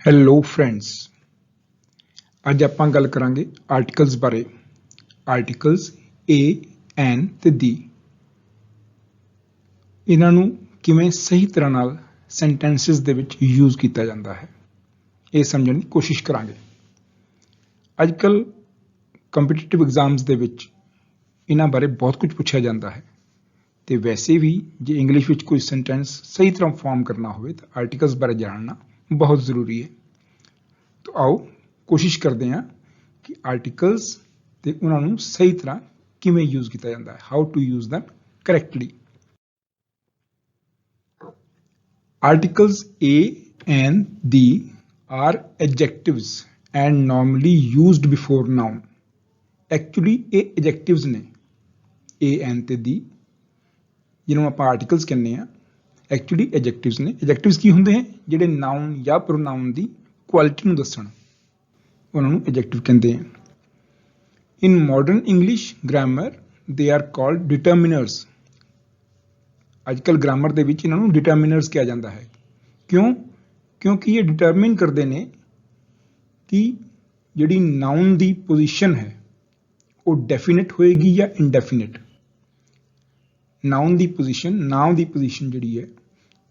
Hello friends, ਅੱਜ ਆਪਾਂ ਗੱਲ ਕਰਾਂਗੇ ਆਰਟੀਕਲਸ ਬਾਰੇ। ਆਰਟੀਕਲਸ ਏ, ਐਨ ਤੇ ਦੀ, ਇਹਨਾਂ ਨੂੰ ਕਿਵੇਂ ਸਹੀ ਤਰ੍ਹਾਂ ਨਾਲ ਸੈਂਟੈਂਸਸ ਦੇ ਵਿੱਚ ਯੂਜ਼ ਕੀਤਾ ਜਾਂਦਾ ਹੈ, ਇਹ ਸਮਝਣ ਦੀ ਕੋਸ਼ਿਸ਼ ਕਰਾਂਗੇ। ਅੱਜ ਕੱਲ੍ਹ ਕੰਪੀਟੀਟਿਵ ਐਗਜ਼ਾਮਸ ਦੇ ਵਿੱਚ ਇਹਨਾਂ ਬਾਰੇ ਬਹੁਤ ਕੁਝ ਪੁੱਛਿਆ ਜਾਂਦਾ ਹੈ, ਤੇ ਵੈਸੇ ਵੀ ਜੇ ਇੰਗਲਿਸ਼ ਵਿੱਚ ਕੋਈ ਸੈਂਟੈਂਸ ਸਹੀ ਤਰ੍ਹਾਂ ਫਾਰਮ ਕਰਨਾ ਹੋਵੇ ਤਾਂ ਆਰਟੀਕਲਸ ਬਾਰੇ ਜਾਣਨਾ ਬਹੁਤ ਜ਼ਰੂਰੀ ਹੈ। ਤਾਂ ਆਓ ਕੋਸ਼ਿਸ਼ ਕਰਦੇ ਹਾਂ ਕਿ ਆਰਟੀਕਲਸ ਤੇ ਉਹਨਾਂ ਨੂੰ ਸਹੀ ਤਰ੍ਹਾਂ ਕਿਵੇਂ ਯੂਜ਼ ਕੀਤਾ ਜਾਂਦਾ ਹੈ, how to use them correctly. Articles A and the are adjectives and normally used before noun. Actually ਇਹ adjectives ਨੇ, A and ਤੇ the, ਜਿਹਨੂੰ ਆਪਾਂ ਆਰਟੀਕਲਸ ਕਹਿੰਦੇ ਆ, ਐਕਚੁਅਲੀ ਐਡਜੈਕਟਿਵਸ ਨੇ। ਐਡਜੈਕਟਿਵਸ ਕੀ ਹੁੰਦੇ ਹਨ? ਜਿਹੜੇ ਨਾਉਨ ਜਾਂ ਪ੍ਰੋਨਾਉਨ ਦੀ ਕੁਆਲਿਟੀ ਨੂੰ ਦੱਸਣ, ਉਹਨਾਂ ਨੂੰ ਐਡਜੈਕਟਿਵ ਕਹਿੰਦੇ ਆ। In modern English grammar they are called determiners. ਅੱਜ ਕੱਲ੍ਹ ਗ੍ਰਾਮਰ ਦੇ ਵਿੱਚ ਇਹਨਾਂ ਨੂੰ ਡਿਟਰਮੀਨਰਸ ਕਿਹਾ ਜਾਂਦਾ ਹੈ। ਕਿਉਂ? ਕਿਉਂਕਿ ਇਹ ਡਿਟਰਮਿਨ ਕਰਦੇ ਨੇ ਕਿ ਜਿਹੜੀ ਨਾਉਨ ਦੀ ਪੋਜੀਸ਼ਨ ਹੈ ਉਹ ਡੈਫੀਨਿਟ ਹੋਏਗੀ ਜਾਂ ਇਨਡੈਫੀਨਿਟ। ਨਾਉਨ ਦੀ ਪੋਜੀਸ਼ਨ, ਨਾਮ ਦੀ ਪੋਜੀਸ਼ਨ ਜਿਹੜੀ ਹੈ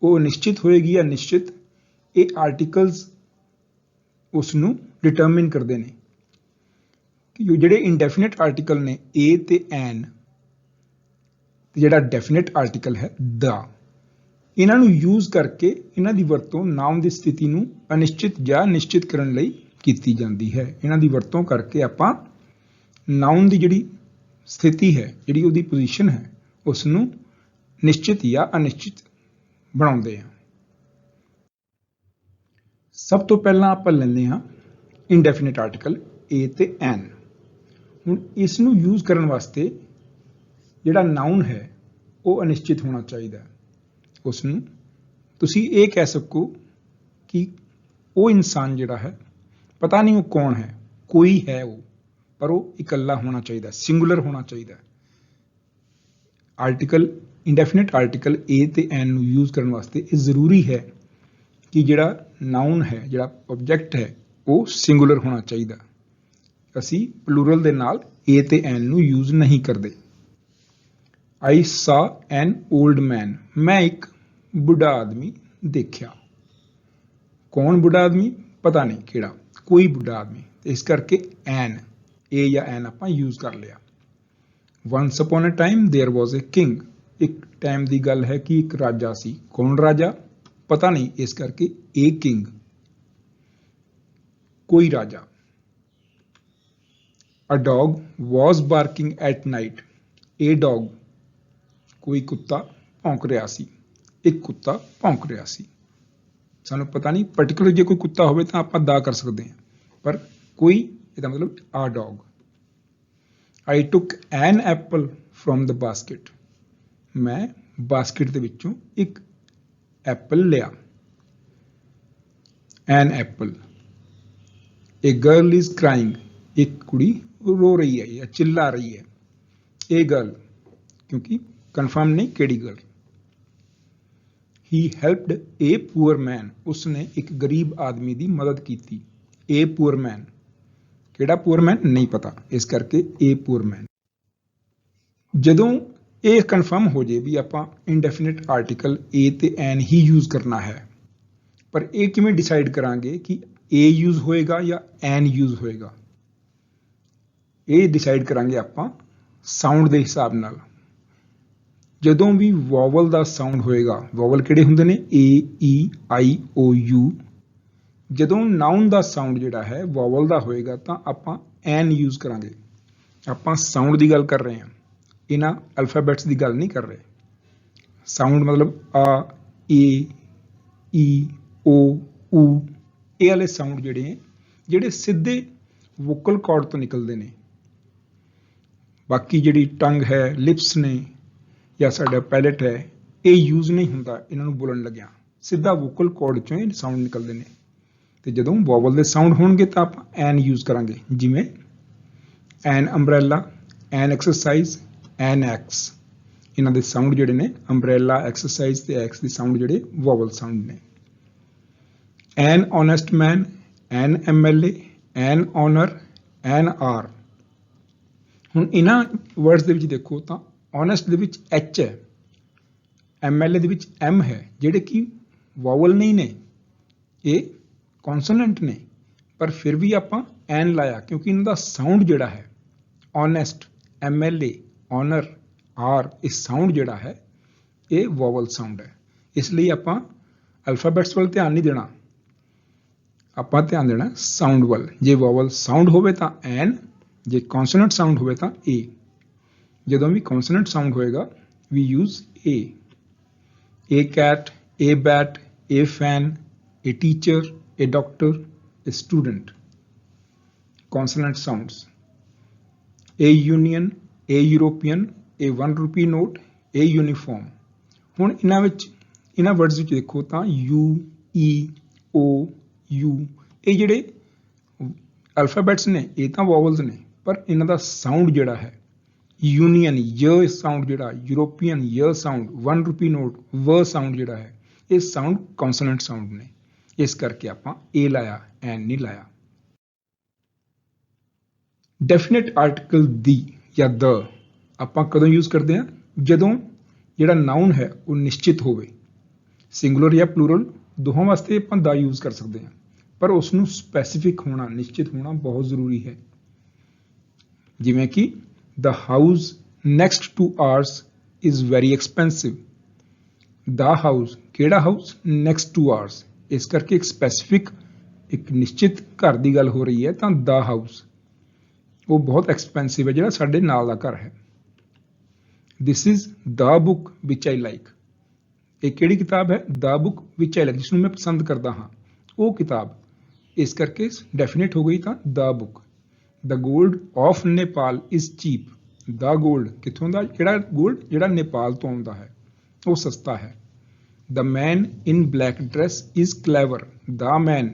ਉਹ ਨਿਸ਼ਚਿਤ ਹੋਏਗੀ ਜਾਂ ਨਿਸ਼ਚਿਤ, ਇਹ ਆਰਟੀਕਲਸ ਉਸ ਨੂੰ ਡਿਟਰਮਿਨ ਕਰਦੇ ਨੇ। ਕਿ ਜਿਹੜੇ ਇਨਡੈਫੀਨਿਟ ਆਰਟੀਕਲ ਨੇ ਏ ਤੇ ਐਨ, ਤੇ ਜਿਹੜਾ ਡੈਫੀਨਿਟ ਆਰਟੀਕਲ ਹੈ ਦਾ, ਇਹਨਾਂ ਨੂੰ ਯੂਜ਼ ਕਰਕੇ ਇਹਨਾਂ ਦੀ ਵਰਤੋਂ ਨਾਮ ਦੀ ਸਥਿਤੀ ਨੂੰ ਅਨਿਸ਼ਚਿਤ ਜਾਂ ਨਿਸ਼ਚਿਤ ਕਰਨ ਲਈ ਕੀਤੀ ਜਾਂਦੀ ਹੈ। ਇਹਨਾਂ ਦੀ ਵਰਤੋਂ ਕਰਕੇ ਆਪਾਂ ਨਾਉਨ ਦੀ ਜਿਹੜੀ ਸਥਿਤੀ ਹੈ, ਜਿਹੜੀ ਉਹਦੀ ਪੋਜੀਸ਼ਨ ਹੈ, ਉਸ ਨੂੰ ਨਿਸ਼ਚਿਤ ਜਾਂ ਅਨਿਸ਼ਚਿਤ ਬਣਾਉਂਦੇ ਹਾਂ। ਸਭ ਤੋਂ ਪਹਿਲਾਂ ਆਪਾਂ ਲੈਂਦੇ ਹਾਂ ਇਨਡੈਫੀਨਿਟ ਆਰਟੀਕਲ ਏ ਤੇ ਐਨ। ਹੁਣ ਇਸ ਨੂੰ ਯੂਜ਼ ਕਰਨ ਵਾਸਤੇ ਜਿਹੜਾ ਨਾਉਨ ਹੈ ਉਹ ਅਨਿਸ਼ਚਿਤ ਹੋਣਾ ਚਾਹੀਦਾ। ਉਸ ਨੂੰ ਤੁਸੀਂ ਇਹ ਕਹਿ ਸਕੋ ਕਿ ਉਹ ਇਨਸਾਨ ਜਿਹੜਾ ਹੈ, ਪਤਾ ਨਹੀਂ ਉਹ ਕੌਣ ਹੈ, ਕੋਈ ਹੈ ਉਹ, ਪਰ ਉਹ ਇਕੱਲਾ ਹੋਣਾ ਚਾਹੀਦਾ, ਸਿੰਗੂਲਰ ਹੋਣਾ ਚਾਹੀਦਾ। ਆਰਟੀਕਲ, ਇਨਡੈਫੀਨਿਟ ਆਰਟੀਕਲ ਏ ਤੇ ਐਨ ਨੂੰ ਯੂਜ਼ ਕਰਨ ਵਾਸਤੇ ਇਹ ਜ਼ਰੂਰੀ ਹੈ ਕਿ ਜਿਹੜਾ ਨਾਉਨ ਹੈ, ਜਿਹੜਾ ਆਬਜੈਕਟ ਹੈ, ਉਹ ਸਿੰਗੂਲਰ ਹੋਣਾ ਚਾਹੀਦਾ। ਅਸੀਂ ਪਲੂਰਲ ਦੇ ਨਾਲ ਏ ਤੇ ਐਨ ਨੂੰ ਯੂਜ਼ ਨਹੀਂ ਕਰਦੇ। I saw an old man. ਮੈਂ ਇੱਕ ਬੁੱਢਾ ਆਦਮੀ ਦੇਖਿਆ। ਕੌਣ ਬੁੱਢਾ ਆਦਮੀ? ਪਤਾ ਨਹੀਂ ਕਿਹੜਾ, ਕੋਈ ਬੁੱਢਾ ਆਦਮੀ। ਇਸ ਕਰਕੇ ਐਨ, ਏ ਜਾਂ ਐਨ ਆਪਾਂ ਯੂਜ਼ ਕਰ ਲਿਆ। Once upon a time there was a king. ਇੱਕ ਟਾਈਮ ਦੀ ਗੱਲ ਹੈ ਕਿ ਇੱਕ ਰਾਜਾ ਸੀ। ਕੌਣ ਰਾਜਾ? ਪਤਾ ਨਹੀਂ, ਇਸ ਕਰਕੇ ਏ ਕਿੰਗ, ਕੋਈ ਰਾਜਾ। A dog was barking at night. A dog, ਕੋਈ ਕੁੱਤਾ ਭੌਂਕ ਰਿਹਾ ਸੀ। ਇੱਕ ਕੁੱਤਾ ਭੌਂਕ ਰਿਹਾ ਸੀ। ਸਾਨੂੰ ਪਤਾ ਨਹੀਂ ਪਰਟੀਕੂਲਰ, ਜੇ ਕੋਈ ਕੁੱਤਾ ਹੋਵੇ ਤਾਂ ਆਪਾਂ ਦਾ ਕਰ ਸਕਦੇ ਹਾਂ, ਪਰ ਕੋਈ, ਇਹਦਾ ਮਤਲਬ ਆ dog. I took an apple from the basket. ਮੈਂ ਬਾਸਕਟ ਦੇ ਵਿੱਚੋਂ ਇੱਕ ਐਪਲ ਲਿਆ। An apple. A girl is crying. ਇੱਕ ਕੁੜੀ ਰੋ ਰਹੀ ਹੈ ਜਾਂ ਚਿੱਲਾ ਰਹੀ ਹੈ। ਇਹ ਗਰਲ, ਕਿਉਂਕਿ ਕਨਫਰਮ ਨਹੀਂ ਕਿਹੜੀ girl. He helped a poor man. ਉਸਨੇ ਇੱਕ ਗਰੀਬ ਆਦਮੀ ਦੀ ਮਦਦ ਕੀਤੀ। A poor man, ਕਿਹੜਾ poor man ਨਹੀਂ ਪਤਾ, ਇਸ ਕਰਕੇ A poor man। ਜਦੋਂ ਇਹ ਕਨਫਰਮ ਹੋ ਜੇ ਵੀ ਆਪਾਂ ਇਨਡੈਫੀਨਿਟ ਆਰਟੀਕਲ ਏ ਤੇ ਐਨ ਹੀ ਯੂਜ਼ ਕਰਨਾ ਹੈ, ਪਰ ਇਹ ਕਿਵੇਂ ਡਿਸਾਈਡ ਕਰਾਂਗੇ ਕਿ ਏ ਯੂਜ਼ ਹੋਏਗਾ ਜਾਂ ਐਨ ਯੂਜ਼ ਹੋਏਗਾ? ਇਹ ਡਿਸਾਈਡ ਕਰਾਂਗੇ ਆਪਾਂ ਸਾਊਂਡ ਦੇ ਹਿਸਾਬ ਨਾਲ। ਜਦੋਂ ਵੀ ਵੋਵਲ ਦਾ ਸਾਊਂਡ ਹੋਏਗਾ, ਵੋਵਲ ਕਿਹੜੇ ਹੁੰਦੇ ਨੇ? ਏ, ਈ, ਆਈ, ਓ, ਯੂ। ਜਦੋਂ ਨਾਉਨ ਦਾ ਸਾਊਂਡ ਜਿਹੜਾ ਹੈ ਵੋਵਲ ਦਾ ਹੋਏਗਾ ਤਾਂ ਆਪਾਂ ਐਨ ਯੂਜ਼ ਕਰਾਂਗੇ। ਆਪਾਂ ਸਾਊਂਡ ਦੀ ਗੱਲ ਕਰ ਰਹੇ ਹਾਂ, ਇਹਨਾਂ ਅਲਫਾਬੈਟਸ ਦੀ ਗੱਲ ਨਹੀਂ ਕਰ ਰਹੇ। ਸਾਊਂਡ ਮਤਲਬ ਆ, ਏ, ਈ, ਓ, ਊ, ਇਹ ਵਾਲੇ ਸਾਊਂਡ ਜਿਹੜੇ ਸਿੱਧੇ ਵੋਕਲ ਕਾਰਡ ਤੋਂ ਨਿਕਲਦੇ ਨੇ। ਬਾਕੀ ਜਿਹੜੀ ਟੰਗ ਹੈ, ਲਿਪਸ ਨੇ, ਜਾਂ ਸਾਡਾ ਪੈਲੇਟ ਹੈ, ਇਹ ਯੂਜ਼ ਨਹੀਂ ਹੁੰਦਾ ਇਹਨਾਂ ਨੂੰ ਬੋਲਣ ਲੱਗਿਆ। ਸਿੱਧਾ ਵੋਕਲ ਕਾਰਡ ਚੋਂ ਇਹ ਸਾਊਂਡ ਨਿਕਲਦੇ ਨੇ। ਤੇ ਜਦੋਂ ਵੋਵਲ ਦੇ ਸਾਊਂਡ ਹੋਣਗੇ ਤਾਂ ਆਪਾਂ ਐਨ ਯੂਜ਼ ਕਰਾਂਗੇ। ਜਿਵੇਂ ਐਨ ਅੰਬਰੇਲਾ, ਐਨ ਐਕਸਰਸਾਈਜ਼, ਐਨ ਐਕਸ। ਇਹਨਾਂ ਦੇ ਸਾਊਂਡ ਜਿਹੜੇ ਨੇ, ਅੰਬਰੇਲਾ, ਐਕਸਰਸਾਈਜ਼ ਤੇ ਐਕਸ ਦੇ ਸਾਊਂਡ ਜਿਹੜੇ ਵੋਵਲ ਸਾਊਂਡ ਨੇ। ਐਨ ਓਨੈਸਟ ਮੈਨ, ਐਨ MLA, ਐਨ ਓਨਰ, ਐਨ ਆਰ। ਹੁਣ ਇਹਨਾਂ ਵਰਡਸ ਦੇ ਵਿੱਚ ਦੇਖੋ ਤਾਂ ਓਨੈਸਟ ਦੇ ਵਿੱਚ H ਹੈ, MLA ਦੇ ਵਿੱਚ M ਹੈ, ਜਿਹੜੇ ਕਿ ਵਾਵਲ ਨਹੀਂ ਨੇ, ਇਹ ਕੌਨਸੋਨੈਂਟ ਨੇ, ਪਰ ਫਿਰ ਵੀ ਆਪਾਂ ਐਨ ਲਾਇਆ ਕਿਉਂਕਿ ਇਹਨਾਂ ਦਾ ਸਾਊਂਡ ਜਿਹੜਾ ਹੈ ਓਨੈਸਟ, MLA, ਓਨਰ, ਆਰ, ਇਹ ਸਾਊਂਡ ਜਿਹੜਾ ਹੈ ਇਹ ਵਾਵਲ ਸਾਊਂਡ ਹੈ। ਇਸ ਲਈ ਆਪਾਂ ਅਲਫਾਬੈਟਸ ਵੱਲ ਧਿਆਨ ਨਹੀਂ ਦੇਣਾ, ਆਪਾਂ ਧਿਆਨ ਦੇਣਾ ਸਾਊਂਡ ਵੱਲ। ਜੇ ਵਾਵਲ ਸਾਊਂਡ ਹੋਵੇ ਤਾਂ ਐਨ, ਜੇ ਕੌਨਸੋਨੈਂਟ ਸਾਊਂਡ ਹੋਵੇ ਤਾਂ ਏ। ਜਦੋਂ ਵੀ ਕੌਨਸੋਨੈਂਟ ਸਾਊਂਡ ਹੋਏਗਾ we use a. A cat, a bat, a fan, a teacher, a doctor, a student. Consonant sounds a union, a European, a 1 rupee note, a uniform. ਹੁਣ ਇਹਨਾਂ words ਵਿੱਚ ਦੇਖੋ ਤਾਂ ਯੂ, ਈ, ਓ, ਯੂ, ਇਹ ਜਿਹੜੇ alphabets ਨੇ ਇਹ ਤਾਂ ਵਾਵਲਸ ਨੇ, ਪਰ ਇਹਨਾਂ ਦਾ ਸਾਊਂਡ ਜਿਹੜਾ ਹੈ ਯੂਨੀਅਨ य ਸਾਊਂਡ, ਜਿਹੜਾ ਯੂਰੋਪੀਅਨ य ਸਾਊਂਡ, 1 ਰੁਪੀ ਨੋਟ ਵ ਸਾਊਂਡ ਜਿਹੜਾ ਹੈ ਇਹ ਸਾਊਂਡ ਕੌਨਸੋਨੈਂਟ ਸਾਊਂਡ ਨੇ। ਇਸ ਕਰਕੇ ਆਪਾਂ ਏ ਲਾਇਆ, ਐਨ ਨਹੀਂ ਲਾਇਆ। ਡੈਫੀਨਿਟ ਆਰਟੀਕਲ ਦੀ ਜਾਂ ਦ ਆਪਾਂ ਕਦੋਂ ਯੂਜ਼ ਕਰਦੇ ਹਾਂ? ਜਦੋਂ ਜਿਹੜਾ ਨਾਊਨ ਹੈ ਉਹ ਨਿਸ਼ਚਿਤ ਹੋਵੇ, ਸਿੰਗੂਲਰ ਜਾਂ ਪਲੂਰਲ ਦੋਹਾਂ ਵਾਸਤੇ ਆਪਾਂ ਦਾ ਯੂਜ਼ ਕਰ ਸਕਦੇ ਹਾਂ, ਪਰ ਉਸ ਨੂੰ ਸਪੈਸੀਫਿਕ ਹੋਣਾ, ਨਿਸ਼ਚਿਤ ਹੋਣਾ ਬਹੁਤ ਜ਼ਰੂਰੀ ਹੈ। ਜਿਵੇਂ ਕਿ the house next to ours is very expensive। the house ਕਿਹੜਾ ਹਾਊਸ? next to ours। ਇਸ ਕਰਕੇ ਇੱਕ ਸਪੈਸੀਫਿਕ, ਇੱਕ ਨਿਸ਼ਚਿਤ ਘਰ ਦੀ ਗੱਲ ਹੋ ਰਹੀ ਹੈ ਤਾਂ the house ਉਹ ਬਹੁਤ ਐਕਸਪੈਂਸਿਵ ਹੈ, ਜਿਹੜਾ ਸਾਡੇ ਨਾਲ ਦਾ ਘਰ ਹੈ। this is the book which I like। ਇਹ ਕਿਹੜੀ ਕਿਤਾਬ ਹੈ? the book which I like, ਜਿਸਨੂੰ ਮੈਂ ਪਸੰਦ ਕਰਦਾ ਹਾਂ, ਉਹ ਕਿਤਾਬ। ਇਸ ਕਰਕੇ ਡੈਫੀਨਿਟ ਹੋ ਗਈ ਤਾਂ the book। The gold of Nepal is cheap। the gold ਕਿੱਥੋਂ ਦਾ? ਕਿਹੜਾ ਗੋਲਡ? ਜਿਹੜਾ ਨੇਪਾਲ ਤੋਂ ਆਉਂਦਾ ਹੈ, ਉਹ ਸਸਤਾ ਹੈ। The man in black dress is clever। the man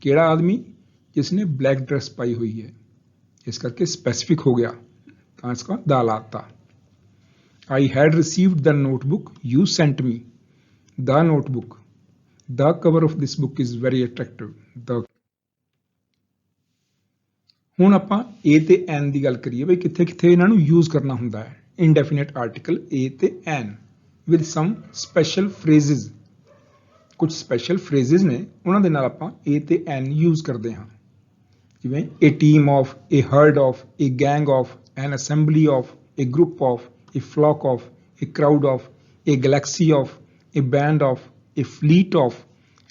ਕਿਹੜਾ ਆਦਮੀ? ਜਿਸਨੇ ਬਲੈਕ ਡਰੈਸ ਪਾਈ ਹੋਈ ਹੈ। ਇਸ ਕਰਕੇ ਸਪੈਸੀਫਿਕ ਹੋ ਗਿਆ ਤਾਂ ਇਸਕਾ ਦਾ ਲਾਤਾ। I had received the notebook you sent me। the notebook, the cover of this book is very attractive। the ਹੁਣ ਆਪਾਂ ਏ ਤੇ ਐਨ ਦੀ ਗੱਲ ਕਰੀਏ ਬਈ ਕਿੱਥੇ ਕਿੱਥੇ ਇਹਨਾਂ ਨੂੰ ਯੂਜ਼ ਕਰਨਾ ਹੁੰਦਾ ਹੈ। ਇਨਡੈਫੀਨਿਟ ਆਰਟੀਕਲ ਏ ਤੇ ਐਨ ਵਿਦ ਸਮ ਸਪੈਸ਼ਲ ਫਰੇਜ਼ਸ। ਕੁਝ ਸਪੈਸ਼ਲ ਫਰੇਜ਼ਸ ਨੇ, ਉਹਨਾਂ ਦੇ ਨਾਲ ਆਪਾਂ ਏ ਤੇ ਐਨ ਯੂਜ਼ ਕਰਦੇ ਹਾਂ। ਜਿਵੇਂ a team of, a herd of, a gang of, an assembly of, a group of, a flock of, a crowd of, a galaxy of, a band of, a fleet of,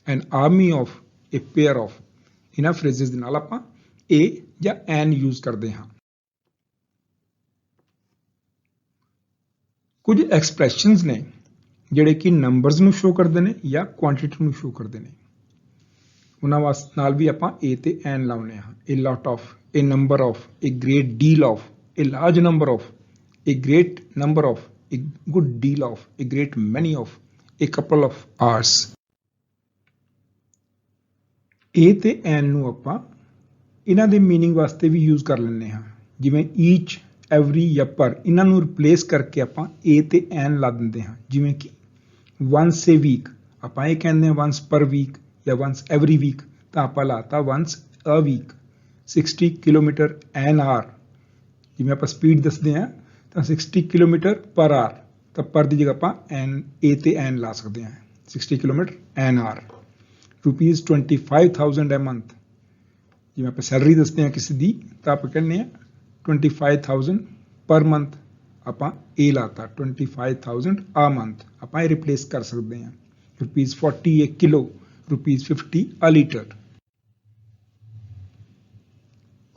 an army of, a pair of. ਇਹਨਾਂ phrases ਦੇ ਨਾਲ ਆਪਾਂ ਏ ਜਾਂ ਐਨ use ਕਰਦੇ ਹਾਂ। ਕੁਝ expressions ਨੇ ਜਿਹੜੇ ਕਿ ਨੰਬਰਸ ਨੂੰ ਸ਼ੋ ਕਰਦੇ ਨੇ ਜਾਂ ਕੁਆਂਟੀਟੀ ਨੂੰ ਸ਼ੋ ਕਰਦੇ ਨੇ, ਉਹਨਾਂ ਨਾਲ ਵੀ ਆਪਾਂ ਏ ਤੇ ਐਨ ਲਾਉਂਦੇ ਹਾਂ। A lot of, a number of, a great deal of, a large number of, a great number of, a good deal of, a great many of, a couple of hours. A ਤੇ an ਨੂੰ ਆਪਾਂ ਇਹਨਾਂ ਦੇ meaning ਵਾਸਤੇ ਵੀ use ਕਰ ਲੈਂਦੇ ਹਾਂ। ਜਿਵੇਂ ਈਚ, ਐਵਰੀ ਜਾਂ ਪਰ, ਇਹਨਾਂ ਨੂੰ ਰਿਪਲੇਸ ਕਰਕੇ ਆਪਾਂ ਏ ਤੇ ਐਨ ਲਾ ਦਿੰਦੇ ਹਾਂ। ਜਿਵੇਂ ਕਿ ਵੰਸ ਏ ਵੀਕ, ਆਪਾਂ ਇਹ ਕਹਿੰਦੇ ਹਾਂ ਵੰਸ ਪਰ ਵੀਕ ਜਾਂ ਵੰਸ ਐਵਰੀ ਵੀਕ, ਤਾਂ ਆਪਾਂ ਲਾਤਾ once a week. 60 kilometre an hour, ਜਿਵੇਂ ਆਪਾਂ ਸਪੀਡ ਦੱਸਦੇ ਹਾਂ ਤਾਂ 60 ਕਿਲੋਮੀਟਰ ਪਰ ਆਰ, ਤਾਂ ਪਰ ਦੀ ਜਗ੍ਹਾ ਆਪਾਂ ਐਨ, ਏ ਤੇ ਐਨ ਲਾ ਸਕਦੇ ਹਾਂ। 60 ਕਿਲੋਮੀਟਰ ਐਨ ਆਰ। ਰੁਪੀਜ਼ 25,000 ਐ ਮੰਥ, ਜਿਵੇਂ ਆਪਾਂ ਸੈਲਰੀ ਦੱਸਦੇ ਹਾਂ ਕਿਸੇ ਦੀ ਤਾਂ ਆਪਾਂ ਕਹਿੰਦੇ ਹਾਂ 25,000 ਪਰ ਮੰਥ, ਆਪਾਂ ਏ ਲਾਤਾ 25,000 ਆ ਮੰਥ। ਆਪਾਂ ਇਹ ਰਿਪਲੇਸ ਕਰ ਸਕਦੇ ਹਾਂ। ਰੁਪੀਜ਼ 40 ਏ ਕਿਲੋ, ਰੁਪੀਜ਼ 50 ਅ ਲੀਟਰ।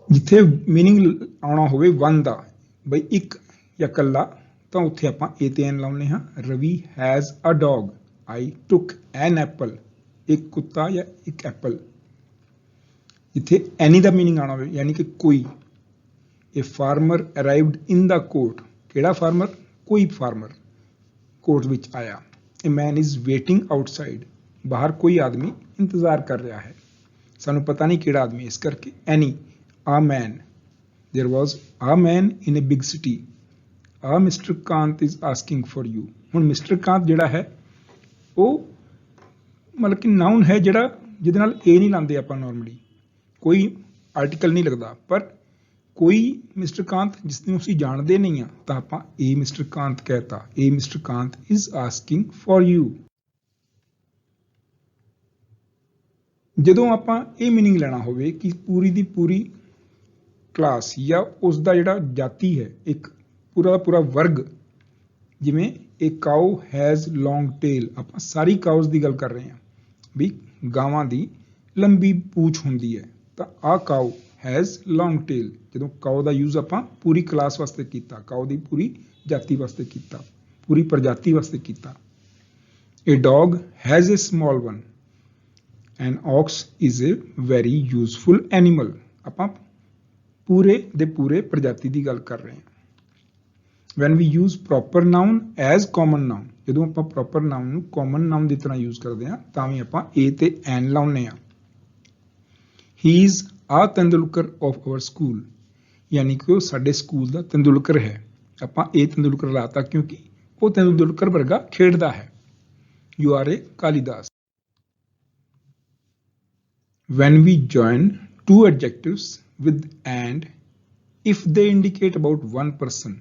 ਜਿੱਥੇ ਮੀਨਿੰਗ ਆਉਣਾ ਹੋਵੇ ਵਨ ਦਾ, ਬਈ ਇੱਕ ਜਾਂ ਇਕੱਲਾ, ਤਾਂ ਉੱਥੇ ਆਪਾਂ ਏ ਤੇ ਐਨ ਲਾਉਂਦੇ ਹਾਂ। ਰਵੀ ਹੈਜ਼ ਅ ਡੌਗ, ਆਈ ਟੁੱਕ ਐਨ ਐਪਲ, ਇੱਕ ਕੁੱਤਾ ਜਾਂ ਇੱਕ ਐਪਲ। ਜਿੱਥੇ ਐਨੀ ਦਾ ਮੀਨਿੰਗ ਆਉਣਾ ਹੋਵੇ, ਯਾਨੀ ਕਿ ਕੋਈ। ਏ ਫਾਰਮਰ ਅਰਾਈਵਡ ਇਨ ਦਾ ਕੋਰਟ, ਕਿਹੜਾ ਫਾਰਮਰ? ਕੋਈ ਫਾਰਮਰ ਕੋਰਟ ਵਿੱਚ ਆਇਆ। ਏ ਮੈਨ ਇਜ਼ ਵੇਟਿੰਗ ਆਊਟਸਾਈਡ, ਬਾਹਰ ਕੋਈ ਆਦਮੀ ਇੰਤਜ਼ਾਰ ਕਰ ਰਿਹਾ ਹੈ। ਸਾਨੂੰ ਪਤਾ ਨਹੀਂ ਕਿਹੜਾ ਆਦਮੀ, ਇਸ ਕਰਕੇ ਐਨੀ। ਆ ਮੈਨ, ਦੇਰ ਵਾਜ਼ ਆ ਮੈਨ ਇਨ ਏ ਬਿਗ ਸਿਟੀ। ਆ mister Kant is asking for you. ਹੁਣ ਮਿਸਟਰ ਕਾਂਤ ਜਿਹੜਾ ਹੈ ਉਹ ਮਤਲਬ ਕਿ ਨਾਊਨ ਹੈ, ਜਿਹੜਾ ਜਿਹਦੇ ਨਾਲ ਏ ਨਹੀਂ ਲਾਉਂਦੇ ਆਪਾਂ ਨਾਰਮਲੀ, ਕੋਈ ਆਰਟੀਕਲ ਨਹੀਂ ਲੱਗਦਾ, ਪਰ ਕੋਈ ਮਿਸਟਰ ਕਾਂਤ ਜਿਸ ਨੂੰ ਅਸੀਂ ਜਾਣਦੇ ਨਹੀਂ ਆ ਤਾਂ ਆਪਾਂ ਏ ਮਿਸਟਰ ਕਾਂਤ ਕਹਿਤਾ, a mister Kant is asking for you. ਜਦੋਂ ਆਪਾਂ ਇਹ ਮੀਨਿੰਗ ਲੈਣਾ ਹੋਵੇ ਕਿ ਪੂਰੀ ਦੀ ਪੂਰੀ ਕਲਾਸ ਜਾਂ ਉਸ ਦਾ ਜਿਹੜਾ ਜਾਤੀ ਹੈ, ਇੱਕ ਪੂਰਾ ਦਾ ਪੂਰਾ ਵਰਗ, ਜਿਵੇਂ ਏ ਕਾਊ ਹੈਜ਼ ਲੌਂਗ ਟੇਲ, ਆਪਾਂ ਸਾਰੀ ਕਾਊਜ਼ ਦੀ ਗੱਲ ਕਰ ਰਹੇ ਹਾਂ ਵੀ ਗਾਵਾਂ ਦੀ ਲੰਬੀ ਪੂਛ ਹੁੰਦੀ ਹੈ, ਤਾਂ ਆ ਕਾਊ ਹੈਜ਼ ਲੌਂਗ ਟੇਲ, ਜਦੋਂ ਕਾਊ ਦਾ ਯੂਜ਼ ਆਪਾਂ ਪੂਰੀ ਕਲਾਸ ਵਾਸਤੇ ਕੀਤਾ, ਕਾਊ ਦੀ ਪੂਰੀ ਜਾਤੀ ਵਾਸਤੇ ਕੀਤਾ, ਪੂਰੀ ਪ੍ਰਜਾਤੀ ਵਾਸਤੇ ਕੀਤਾ। A dog has a small one, an ox is a very useful animal, ਆਪਾਂ ਪੂਰੇ ਦੇ ਪੂਰੇ ਪ੍ਰਜਾਤੀ ਦੀ ਗੱਲ ਕਰ ਰਹੇ ਹਾਂ। when we use proper noun as common noun, ਜਦੋਂ ਆਪਾਂ proper noun ਨੂੰ common noun ਦੀ ਤਰ੍ਹਾਂ use ਕਰਦੇ ਹਾਂ ਤਾਂ ਵੀ ਆਪਾਂ a ਤੇ an ਲਾਉਂਦੇ ਹਾਂ। he is a ਤੰਦੁਲਕਰ of our school, ਯਾਨੀ ਕਿ ਉਹ ਸਾਡੇ ਸਕੂਲ ਦਾ ਤੰਦੁਲਕਰ ਹੈ। ਆਪਾਂ a ਤੰਦੁਲਕਰ ਲਾਤਾ ਕਿਉਂਕਿ ਉਹ ਤੰਦੁਲਕਰ ਵਰਗਾ ਖੇਡਦਾ ਹੈ। you are a Kalidas. when we join two adjectives with and, if they indicate about one person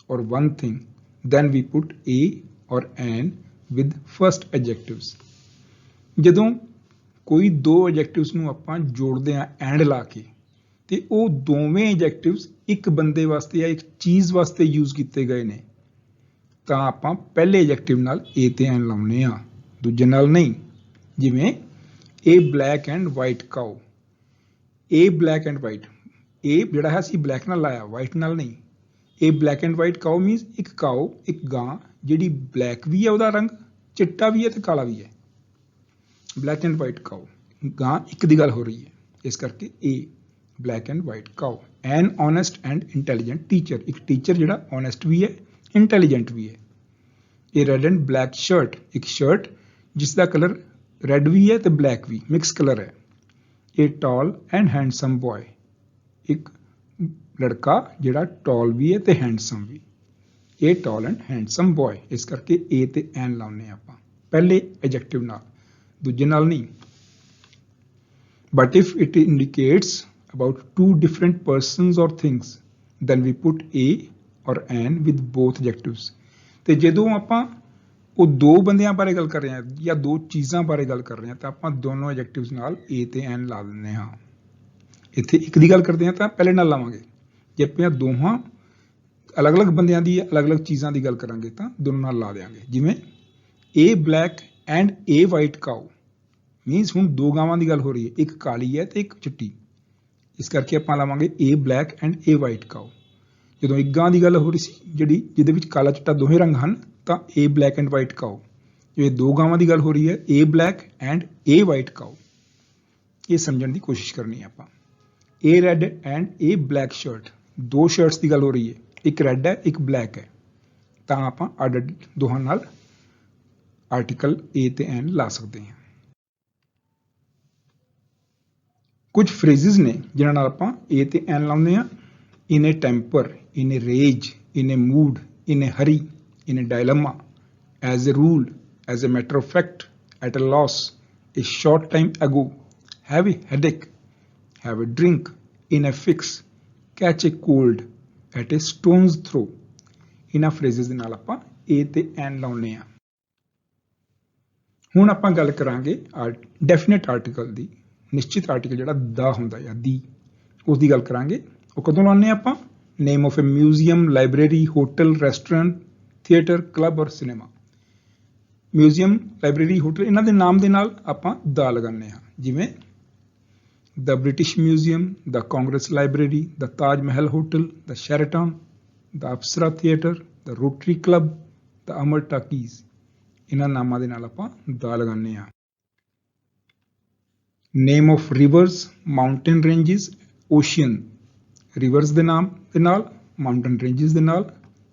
or one thing, then we put a or an with first adjectives। ਜਦੋਂ ਕੋਈ ਦੋ adjectives ਨੂੰ ਆਪਾਂ ਜੋੜਦੇ ਹਾਂ and ਲਾ ਕੇ, ਤੇ ਉਹ ਦੋਵੇਂ adjectives ਇੱਕ ਬੰਦੇ ਵਾਸਤੇ ਜਾਂ ਇੱਕ ਚੀਜ਼ ਵਾਸਤੇ use ਕੀਤੇ ਗਏ ਨੇ, ਤਾਂ ਆਪਾਂ ਪਹਿਲੇ adjective ਨਾਲ a ਤੇ an ਲਾਉਣੇ ਆ, ਦੂਜੇ ਨਾਲ ਨਹੀਂ। ਜਿਵੇਂ a black and white cow, a black and white, a ਜਿਹੜਾ ਹੈ ਅਸੀਂ black ਨਾਲ ਲਾਇਆ, white ਨਾਲ ਨਹੀਂ। ਇਹ black and white cow means ਇੱਕ ਕਾਓ, ਇੱਕ ਗਾਂ ਜਿਹੜੀ ਬਲੈਕ ਵੀ ਹੈ, ਉਹਦਾ ਰੰਗ ਚਿੱਟਾ ਵੀ ਹੈ ਤੇ ਕਾਲਾ ਵੀ ਹੈ। ਬਲੈਕ ਐਂਡ ਵਾਈਟ ਕਾਓ, ਗਾਂ ਇੱਕ ਦੀ ਗੱਲ ਹੋ ਰਹੀ ਹੈ, ਇਸ ਕਰਕੇ ਇਹ black and white cow. N honest and intelligent teacher, ਇੱਕ ਟੀਚਰ ਜਿਹੜਾ ਓਨੈਸਟ ਵੀ ਹੈ, ਇੰਟੈਲੀਜੈਂਟ ਵੀ ਹੈ। ਇਹ ਰੈਡ ਐਂਡ ਬਲੈਕ ਸ਼ਰਟ, ਇੱਕ ਸ਼ਰਟ ਜਿਸ ਦਾ ਕਲਰ ਰੈਡ ਵੀ ਹੈ ਤੇ ਬਲੈਕ ਵੀ ਮਿਕਸ ਕਲਰ ਹੈ। ਇਹ ਟਾਲ ਐਂਡ ਹੈਂਡਸਮ ਬॉय, ਇੱਕ ਲੜਕਾ ਜਿਹੜਾ ਟਾਲ ਵੀ ਹੈ ਤੇ ਹੈਂਡਸਮ ਵੀ। ਇਹ ਟਾਲ ਐਂਡ ਹੈਂਡਸਮ ਬॉय, ਇਸ ਕਰਕੇ a ਤੇ ਐਨ ਲਾਉਂਦੇ ਆਪਾਂ ਪਹਿਲੇ ਐਡਜੈਕਟਿਵ ਨਾਲ, ਦੂਜੇ ਨਾਲ ਨਹੀਂ। but if it indicates about two different persons or things, then we put a or an with both adjectives। ਤੇ ਜਦੋਂ ਆਪਾਂ ਉਹ ਦੋ ਬੰਦਿਆਂ ਬਾਰੇ ਗੱਲ ਕਰ ਰਹੇ ਹਾਂ ਜਾਂ ਦੋ ਚੀਜ਼ਾਂ ਬਾਰੇ ਗੱਲ ਕਰ ਰਹੇ ਹਾਂ ਤਾਂ ਆਪਾਂ ਦੋਨੋਂ ਐਡਜੈਕਟਿਵਸ ਨਾਲ a ਤੇ n ਲਾ ਦਿੰਦੇ ਹਾਂ। ਇੱਥੇ ਇੱਕ ਦੀ ਗੱਲ ਕਰਦੇ ਹਾਂ ਤਾਂ ਪਹਿਲੇ ਨਾਲ ਲਾਵਾਂਗੇ, ਜੇ ਆਪਾਂ ਦੋਹਾਂ ਅਲੱਗ-ਅਲੱਗ ਬੰਦਿਆਂ ਦੀ ਅਲੱਗ-ਅਲੱਗ ਚੀਜ਼ਾਂ ਦੀ ਗੱਲ ਕਰਾਂਗੇ ਤਾਂ ਦੋਨੋਂ ਨਾਲ ਲਾ ਦਿਆਂਗੇ। ਜਿਵੇਂ a black and a white cow means ਹੁਣ ਦੋ ਗਾਵਾਂ ਦੀ ਗੱਲ ਹੋ ਰਹੀ ਹੈ, ਇੱਕ ਕਾਲੀ ਹੈ ਤੇ ਇੱਕ ਚਿੱਟੀ, ਇਸ ਕਰਕੇ ਆਪਾਂ ਲਾਵਾਂਗੇ a black and a white cow। ਜਦੋਂ ਇੱਕ ਗਾਂ ਦੀ ਗੱਲ ਹੋ ਰਹੀ ਸੀ ਜਿਹਦੇ ਵਿੱਚ ਕਾਲਾ ਚਿੱਟਾ ਦੋਹੇ ਰੰਗ ਹਨ ਤਾਂ a black and white cow। ਜੇ ਦੋ ਗਾਵਾਂ ਦੀ ਗੱਲ ਹੋ ਰਹੀ ਹੈ a black and a white cow, ਇਹ ਸਮਝਣ ਦੀ ਕੋਸ਼ਿਸ਼ ਕਰਨੀ ਹੈ ਆਪਾਂ। a red and a black shirt, ਦੋ ਸ਼ਰਟਸ ਦੀ ਗੱਲ ਹੋ ਰਹੀ ਹੈ, ਇੱਕ ਰੈੱਡ ਹੈ ਇੱਕ ਬਲੈਕ ਹੈ, ਤਾਂ ਆਪਾਂ ਅੱਡ ਦੋਹਾਂ ਨਾਲ ਆਰਟੀਕਲ a ਤੇ n ਲਾ ਸਕਦੇ ਹਾਂ। ਕੁਝ ਫਰੇਜ਼ਸ ਨੇ ਜਿਨ੍ਹਾਂ ਨਾਲ ਆਪਾਂ a ਤੇ n ਲਾਉਂਦੇ ਹਾਂ। in a temper, in a rage, in a mood, in a hurry, in a dilemma, as a rule, as a matter of fact, at a loss, a short time ago, have a headache, have a drink, in a fix, catch a cold, at a stone's throw। ਇਹਨਾਂ phrases ਦੇ ਨਾਲ ਆਪਾਂ a ਤੇ n ਲਾਉਣੇ ਆ। ਹੁਣ ਆਪਾਂ ਗੱਲ ਕਰਾਂਗੇ ਡੈਫੀਨਿਟ ਆਰਟੀਕਲ ਦੀ। ਨਿਸ਼ਚਿਤ ਆਰਟੀਕਲ ਜਿਹੜਾ ਦਾ ਹੁੰਦਾ ਜਾਂ ਦੀ, ਉਸ ਦੀ ਗੱਲ ਕਰਾਂਗੇ। ਉਹ ਕਦੋਂ ਲਾਉਂਦੇ ਆਪਾਂ? Name of A museum, library, hotel, restaurant, theatre, club ਔਰ ਸਿਨੇਮਾ। ਮਿਊਜ਼ੀਅਮ, ਲਾਇਬ੍ਰੇਰੀ, ਹੋਟਲ, ਇਹਨਾਂ ਦੇ ਨਾਮ ਦੇ ਨਾਲ ਆਪਾਂ ਦਾ ਲਗਾਉਂਦੇ ਹਾਂ। ਜਿਵੇਂ the British Museum, the Congress Library, the Taj Mahal Hotel, the Sheraton, the Apsara Theatre, the Rotary Club, the Amar Talkies। ਇਹਨਾਂ ਨਾਮਾਂ ਦੇ ਨਾਲ ਆਪਾਂ ਦਾ ਲਗਾਉਂਦੇ ਹਾਂ। Name of reverse, mountain ranges, ocean. Reverse ਦੇ ਨਾਮ ਦੇ ਨਾਲ, ਮਾਊਂਟੇਨ ਰੇਂਜਸ ਦੇ ਨਾਲ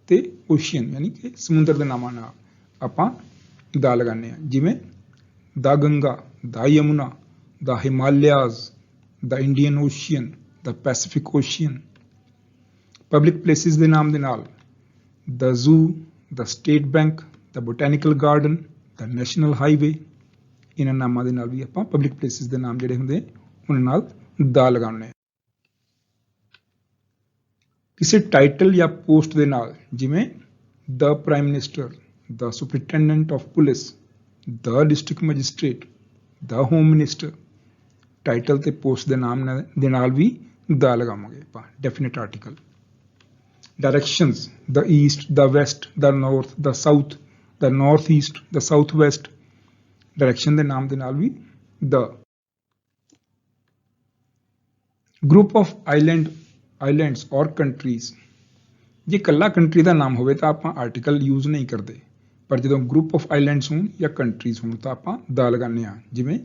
ਤੇ ਓਸ਼ੀਅਨ ਯਾਨੀ ਕਿ ਸਮੁੰਦਰ ਦੇ ਨਾਮਾਂ ਨਾਲ ਆਪਾਂ ਦਾ ਲਗਾਉਂਦੇ ਹਾਂ। ਜਿਵੇਂ ਦਾ ਗੰਗਾ, ਦਾ ਯਮੁਨਾ, ਦਾ ਹਿਮਾਲਿਆਜ਼, the Indian Ocean, the Pacific Ocean। Public places ਦੇ ਨਾਮ ਦੇ ਨਾਲ the zoo, the State Bank, the Botanical Garden, the National Highway, ਇਹਨਾਂ ਨਾਮਾਂ ਦੇ ਨਾਲ ਵੀ ਆਪਾਂ ਪਬਲਿਕ ਪਲੇਸਿਸ ਦੇ ਨਾਮ ਜਿਹੜੇ ਹੁੰਦੇ ਉਹਨਾਂ ਨਾਲ ਦਾ ਲਗਾਉਂਦੇ ਹਾਂ। ਕਿਸੇ ਟਾਈਟਲ ਜਾਂ ਪੋਸਟ ਦੇ ਨਾਲ, ਜਿਵੇਂ the prime minister, the superintendent of police, the district magistrate, the home minister, title ਤੇ ਪੋਸਟ ਦੇ ਨਾਮ ਦੇ ਨਾਲ ਵੀ ਦਾ ਲਗਾਵਾਂਗੇ ਆਪਾਂ definite article. Directions, the east, the west, the north, the south, the north east, the south west, direction ਦੇ ਨਾਮ ਦੇ ਨਾਲ ਵੀ ਦ। ਗਰੁੱਪ ਆਫ ਆਈਲੈਂਡਸ ਔਰ ਕੰਟਰੀਜ਼, ਜੇ ਇਕੱਲਾ ਕੰਟਰੀ ਦਾ ਨਾਮ ਹੋਵੇ ਤਾਂ ਆਪਾਂ ਆਰਟੀਕਲ ਯੂਜ਼ ਨਹੀਂ ਕਰਦੇ, ਪਰ ਜਦੋਂ ਗਰੁੱਪ ਆਫ ਆਈਲੈਂਡਸ ਹੋਣ ਜਾਂ ਕੰਟਰੀਜ਼ ਹੋਣ ਤਾਂ ਆਪਾਂ ਦਾ ਲਗਾਉਂਦੇ ਹਾਂ। ਜਿਵੇਂ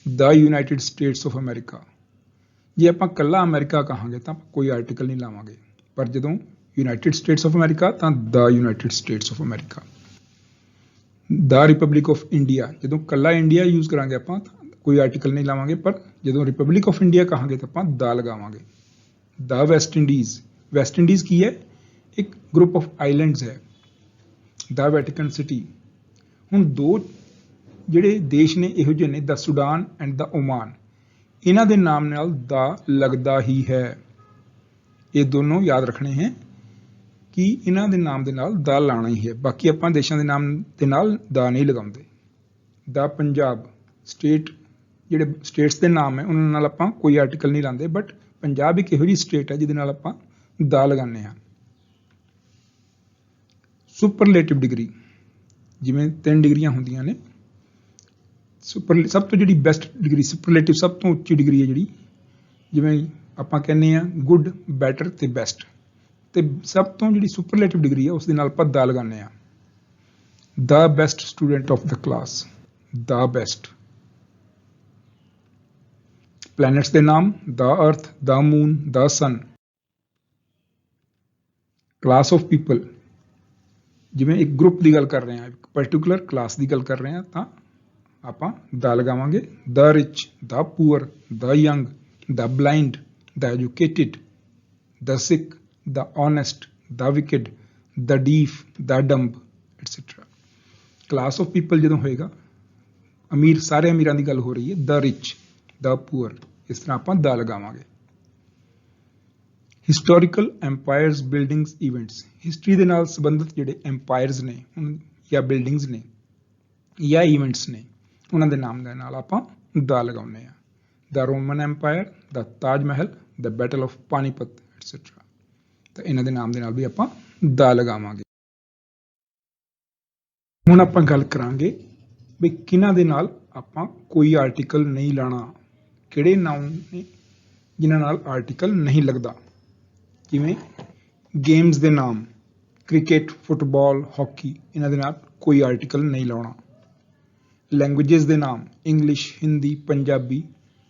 ਦ ਯੂਨਾਈਟਿਡ ਸਟੇਟਸ ਆਫ ਅਮਰੀਕਾ, ਜੇ ਆਪਾਂ ਇਕੱਲਾ ਅਮਰੀਕਾ ਕਹਾਂਗੇ ਤਾਂ ਕੋਈ ਆਰਟੀਕਲ ਨਹੀਂ ਲਾਵਾਂਗੇ, ਪਰ ਜਦੋਂ ਯੂਨਾਈਟਿਡ ਸਟੇਟਸ ਆਫ ਅਮਰੀਕਾ ਤਾਂ the United States of America. The Republic of India, ਜਦੋਂ ਇਕੱਲਾ ਇੰਡੀਆ ਯੂਜ਼ ਕਰਾਂਗੇ ਆਪਾਂ ਤਾਂ ਕੋਈ ਆਰਟੀਕਲ ਨਹੀਂ ਲਾਵਾਂਗੇ, ਪਰ ਜਦੋਂ ਰਿਪਬਲਿਕ ਆਫ ਇੰਡੀਆ ਕਹਾਂਗੇ ਤਾਂ ਆਪਾਂ ਦਾ ਲਗਾਵਾਂਗੇ। ਦ ਵੈਸਟ ਇੰਡੀਜ਼, ਵੈਸਟ ਇੰਡੀਜ਼ ਕੀ ਹੈ? ਇੱਕ ਗਰੁੱਪ ਆਫ ਆਈਲੈਂਡਸ ਹੈ। ਦ ਵੈਟੀਕਨ ਸਿਟੀ, ਹੁਣ ਦੋ ਜਿਹੜੇ ਦੇਸ਼ ਨੇ ਇਹੋ ਜਿਹੇ ਨੇ, ਦ ਸੁਡਾਨ ਐਂਡ ਦ ਓਮਾਨ, ਇਹਨਾਂ ਦੇ ਨਾਮ ਨਾਲ ਦਾ ਲੱਗਦਾ ਹੀ ਹੈ। ਇਹ ਦੋਨੋਂ ਯਾਦ ਰੱਖਣੇ ਹੈ ਕਿ ਇਹਨਾਂ ਦੇ ਨਾਮ ਦੇ ਨਾਲ ਦਾ ਲਾਣਾ ਹੀ ਹੈ, ਬਾਕੀ ਆਪਾਂ ਦੇਸ਼ਾਂ ਦੇ ਨਾਮ ਦੇ ਨਾਲ ਦਾ ਨਹੀਂ ਲਗਾਉਂਦੇ। ਦ ਪੰਜਾਬ, ਸਟੇਟ, ਜਿਹੜੇ ਸਟੇਟਸ ਦੇ ਨਾਮ ਹੈ ਉਹਨਾਂ ਨਾਲ ਆਪਾਂ ਕੋਈ ਆਰਟੀਕਲ ਨਹੀਂ ਲਾਉਂਦੇ, ਬਟ ਪੰਜਾਬ ਇੱਕ ਇਹੋ ਜਿਹੀ ਸਟੇਟ ਹੈ ਜਿਹਦੇ ਨਾਲ ਆਪਾਂ ਦਾ ਲਗਾਉਂਦੇ ਹਾਂ। ਸੁਪਰਲੇਟਿਵ ਡਿਗਰੀ, ਜਿਵੇਂ 3 ਡਿਗਰੀਆਂ ਹੁੰਦੀਆਂ ਨੇ, ਸਭ ਤੋਂ ਜਿਹੜੀ ਬੈਸਟ ਡਿਗਰੀ ਸੁਪਰਲੇਟਿਵ, ਸਭ ਤੋਂ ਉੱਚੀ ਡਿਗਰੀ ਹੈ ਜਿਹੜੀ, ਜਿਵੇਂ ਆਪਾਂ ਕਹਿੰਦੇ ਹਾਂ ਗੁੱਡ, ਬੈਟਰ ਤੇ ਬੈਸਟ, ਤੇ ਸਭ ਤੋਂ ਜਿਹੜੀ ਸੁਪਰਲੇਟਿਵ ਡਿਗਰੀ ਹੈ ਉਸ ਦੇ ਨਾਲ ਆਪਾਂ ਦਾ ਲਗਾਉਂਦੇ ਹਾਂ। The best student of the class, the best. Planets ਦੇ ਨਾਮ, the earth, the moon, the sun. Class of people, ਜਿਵੇਂ ਇੱਕ ਗਰੁੱਪ ਦੀ ਗੱਲ ਕਰ ਰਹੇ ਹਾਂ, ਇੱਕ ਪਰਟੀਕੂਲਰ ਕਲਾਸ ਦੀ ਗੱਲ ਕਰ ਰਹੇ ਹਾਂ ਤਾਂ ਆਪਾਂ ਦਾ ਲਗਾਵਾਂਗੇ। The rich, the poor, the young, the blind, the educated, the sick, the honest, the wicked, the deaf, the dumb, etcetera. Class of people ਜਦੋਂ ਹੋਏਗਾ, ਅਮੀਰ, ਸਾਰੇ ਅਮੀਰਾਂ ਦੀ ਗੱਲ ਹੋ ਰਹੀ ਹੈ, ਦ ਰਿਚ, ਦ ਪੂਅਰ, ਇਸ ਤਰ੍ਹਾਂ ਆਪਾਂ ਦਾ ਲਗਾਵਾਂਗੇ। ਹਿਸਟੋਰੀਕਲ ਐਮਪਾਇਰਸ, ਬਿਲਡਿੰਗਸ, ਇਵੈਂਟਸ, ਹਿਸਟਰੀ ਦੇ ਨਾਲ ਸੰਬੰਧਿਤ ਜਿਹੜੇ ਐਮਪਾਇਰਸ ਨੇ ਜਾਂ ਬਿਲਡਿੰਗਸ ਨੇ ਜਾਂ ਇਵੈਂਟਸ ਨੇ, ਉਹਨਾਂ ਦੇ ਨਾਮ ਦੇ ਨਾਲ ਆਪਾਂ ਦਾ ਲਗਾਉਂਦੇ ਹਾਂ। The Roman empire, the Taj Mahal, the battle of Panipat, etcetera. ਤਾਂ ਇਹਨਾਂ ਦੇ ਨਾਮ ਦੇ ਨਾਲ ਵੀ ਆਪਾਂ ਦਾ ਲਗਾਵਾਂਗੇ। ਹੁਣ ਆਪਾਂ ਗੱਲ ਕਰਾਂਗੇ ਵੀ ਕਿਹਨਾਂ ਦੇ ਨਾਲ ਆਪਾਂ ਕੋਈ ਆਰਟੀਕਲ ਨਹੀਂ ਲਾਣਾ, ਕਿਹੜੇ ਨਾਮ ਨੇ ਜਿਨ੍ਹਾਂ ਨਾਲ ਆਰਟੀਕਲ ਨਹੀਂ ਲੱਗਦਾ। ਜਿਵੇਂ ਗੇਮਸ ਦੇ ਨਾਮ, ਕ੍ਰਿਕਟ, ਫੁੱਟਬਾਲ, ਹਾਕੀ, ਇਹਨਾਂ ਦੇ ਨਾਲ ਕੋਈ ਆਰਟੀਕਲ ਨਹੀਂ ਲਾਉਣਾ। ਲੈਂਗੁਏਜਸ ਦੇ ਨਾਮ, ਇੰਗਲਿਸ਼, ਹਿੰਦੀ, ਪੰਜਾਬੀ,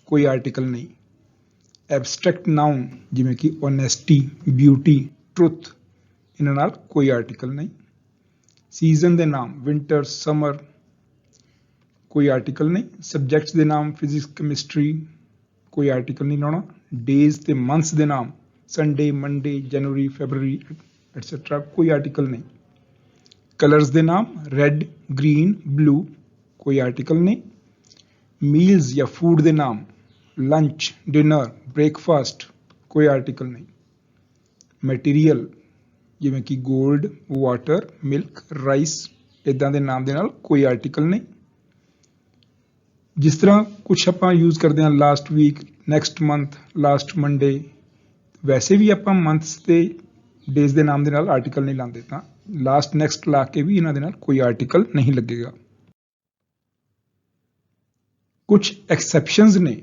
ਕੋਈ ਆਰਟੀਕਲ ਨਹੀਂ। ਐਬਸਟਰੈਕਟ ਨਾਊਨ, ਜਿਵੇਂ ਕਿ ਓਨੈਸਟੀ, ਬਿਊਟੀ, ਟਰੁੱਥ, ਇਹਨਾਂ ਨਾਲ ਕੋਈ ਆਰਟੀਕਲ ਨਹੀਂ। ਸੀਜ਼ਨ ਦੇ ਨਾਮ, ਵਿੰਟਰ, ਸਮਰ, ਕੋਈ ਆਰਟੀਕਲ ਨਹੀਂ। ਸਬਜੈਕਟਸ ਦੇ ਨਾਮ, ਫਿਜ਼ਿਕਸ, ਕੈਮਿਸਟਰੀ, ਕੋਈ ਆਰਟੀਕਲ ਨਹੀਂ ਲਾਉਣਾ। ਡੇਜ਼ ਤੇ ਮੰਥਸ ਦੇ ਨਾਮ, ਸੰਡੇ, ਮੰਡੇ, ਜਨਵਰੀ, ਫੈਬਰਰੀ, ਐਟਸੈਟਰਾ, ਕੋਈ ਆਰਟੀਕਲ ਨਹੀਂ। ਕਲਰਸ ਦੇ ਨਾਮ, ਰੈੱਡ, ਗ੍ਰੀਨ, ਬਲੂ, ਕੋਈ ਆਰਟੀਕਲ ਨਹੀਂ। ਮੀਲਸ ਜਾਂ ਫੂਡ ਦੇ ਨਾਮ, ਲੰਚ, ਡਿਨਰ, ਬ੍ਰੇਕਫਾਸਟ, ਕੋਈ ਆਰਟੀਕਲ ਨਹੀਂ। ਮਟੀਰੀਅਲ, ਜਿਵੇਂ ਕਿ ਗੋਲਡ, ਵਾਟਰ, ਮਿਲਕ, ਰਾਈਸ, ਇੱਦਾਂ ਦੇ ਨਾਮ ਦੇ ਨਾਲ ਕੋਈ ਆਰਟੀਕਲ ਨਹੀਂ। ਜਿਸ ਤਰ੍ਹਾਂ ਕੁਛ ਆਪਾਂ ਯੂਜ਼ ਕਰਦੇ ਹਾਂ, last week, next month, last Monday, ਵੈਸੇ ਵੀ ਆਪਾਂ ਮੰਥਸ ਤੇ ਡੇਜ਼ ਦੇ ਨਾਮ ਦੇ ਨਾਲ ਆਰਟੀਕਲ ਨਹੀਂ ਲਾਉਂਦੇ, ਤਾਂ ਲਾਸਟ, ਨੈਕਸਟ ਲਾ ਕੇ ਵੀ ਇਹਨਾਂ ਦੇ ਨਾਲ ਕੋਈ ਆਰਟੀਕਲ ਨਹੀਂ ਲੱਗੇਗਾ। ਕੁਛ ਐਕਸੈਪਸ਼ਨਸ ਨੇ,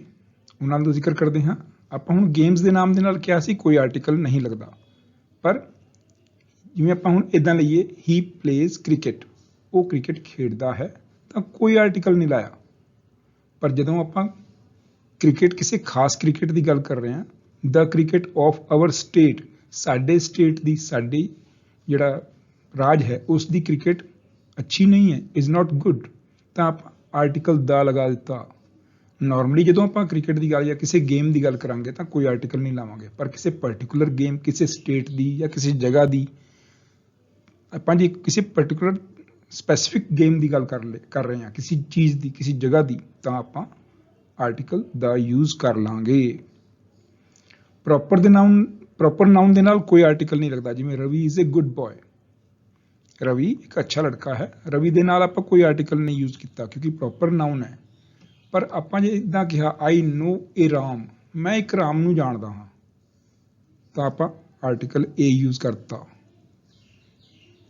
ਉਹਨਾਂ ਦਾ ਜ਼ਿਕਰ ਕਰਦੇ ਹਾਂ। ਆਪਾਂ ਹੁਣ ਗੇਮਸ ਦੇ ਨਾਮ ਦੇ ਨਾਲ ਕਿਹਾ ਸੀ ਕੋਈ ਆਰਟੀਕਲ ਨਹੀਂ ਲੱਗਦਾ, ਪਰ ਜਿਵੇਂ ਆਪਾਂ ਹੁਣ ਇੱਦਾਂ ਲਈਏ, ਹੀ ਪਲੇਜ਼ ਕ੍ਰਿਕਟ, ਉਹ ਕ੍ਰਿਕਟ ਖੇਡਦਾ ਹੈ, ਤਾਂ ਕੋਈ ਆਰਟੀਕਲ ਨਹੀਂ ਲਾਇਆ। ਪਰ ਜਦੋਂ ਆਪਾਂ ਕ੍ਰਿਕਟ, ਕਿਸੇ ਖਾਸ ਕ੍ਰਿਕਟ ਦੀ ਗੱਲ ਕਰ ਰਹੇ ਹਾਂ, ਦ ਕ੍ਰਿਕਟ ਆਫ ਆਵਰ ਸਟੇਟ, ਸਾਡੇ ਸਟੇਟ ਦੀ, ਸਾਡੇ ਜਿਹੜਾ ਰਾਜ ਹੈ ਉਸ ਦੀ ਕ੍ਰਿਕਟ ਅੱਛੀ ਨਹੀਂ ਹੈ, ਇਜ਼ ਨਾਟ ਗੁੱਡ, ਤਾਂ ਆਪਾਂ ਆਰਟੀਕਲ ਦਾ ਲਗਾ ਦਿੱਤਾ। ਨੋਰਮਲੀ ਜਦੋਂ ਆਪਾਂ ਕ੍ਰਿਕਟ ਦੀ ਗੱਲ ਜਾਂ ਕਿਸੇ ਗੇਮ ਦੀ ਗੱਲ ਕਰਾਂਗੇ ਤਾਂ ਕੋਈ ਆਰਟੀਕਲ ਨਹੀਂ ਲਾਵਾਂਗੇ, ਪਰ ਕਿਸੇ ਪਰਟੀਕੂਲਰ ਗੇਮ, ਕਿਸੇ ਸਟੇਟ ਦੀ ਜਾਂ ਕਿਸੇ ਜਗ੍ਹਾ ਦੀ, ਆਪਾਂ ਜੇ ਕਿਸੇ ਪਰਟੀਕੂਲਰ ਸਪੈਸੀਫਿਕ ਗੇਮ ਦੀ ਗੱਲ ਕਰ ਰਹੇ ਹਾਂ, ਕਿਸੇ ਚੀਜ਼ ਦੀ, ਕਿਸੇ ਜਗ੍ਹਾ ਦੀ, ਤਾਂ ਆਪਾਂ ਆਰਟੀਕਲ ਦਾ ਯੂਜ਼ ਕਰ ਲਾਂਗੇ। ਪ੍ਰੋਪਰ ਨਾउन ਦੇ ਨਾਲ ਕੋਈ ਆਰਟੀਕਲ ਨਹੀਂ ਲੱਗਦਾ। ਜਿਵੇਂ Ravi is a good boy, Ravi ਇੱਕ ਅੱਛਾ ਲੜਕਾ ਹੈ। ਰਵੀ ਦੇ ਨਾਲ ਆਪਾਂ ਕੋਈ ਆਰਟੀਕਲ ਨਹੀਂ ਯੂਜ਼ ਕੀਤਾ ਕਿਉਂਕਿ ਪ੍ਰੋਪਰ ਨਾउन ਹੈ। ਪਰ ਆਪਾਂ ਜੇ ਇੱਦਾਂ ਕਿਹਾ ਆਈ ਨੋ ਏ ਰਾਮ, ਮੈਂ ਇੱਕ ਰਾਮ ਨੂੰ ਜਾਣਦਾ ਹਾਂ, ਤਾਂ ਆਪਾਂ ਆਰਟੀਕਲ ਏ ਯੂਜ਼ ਕਰਤਾ।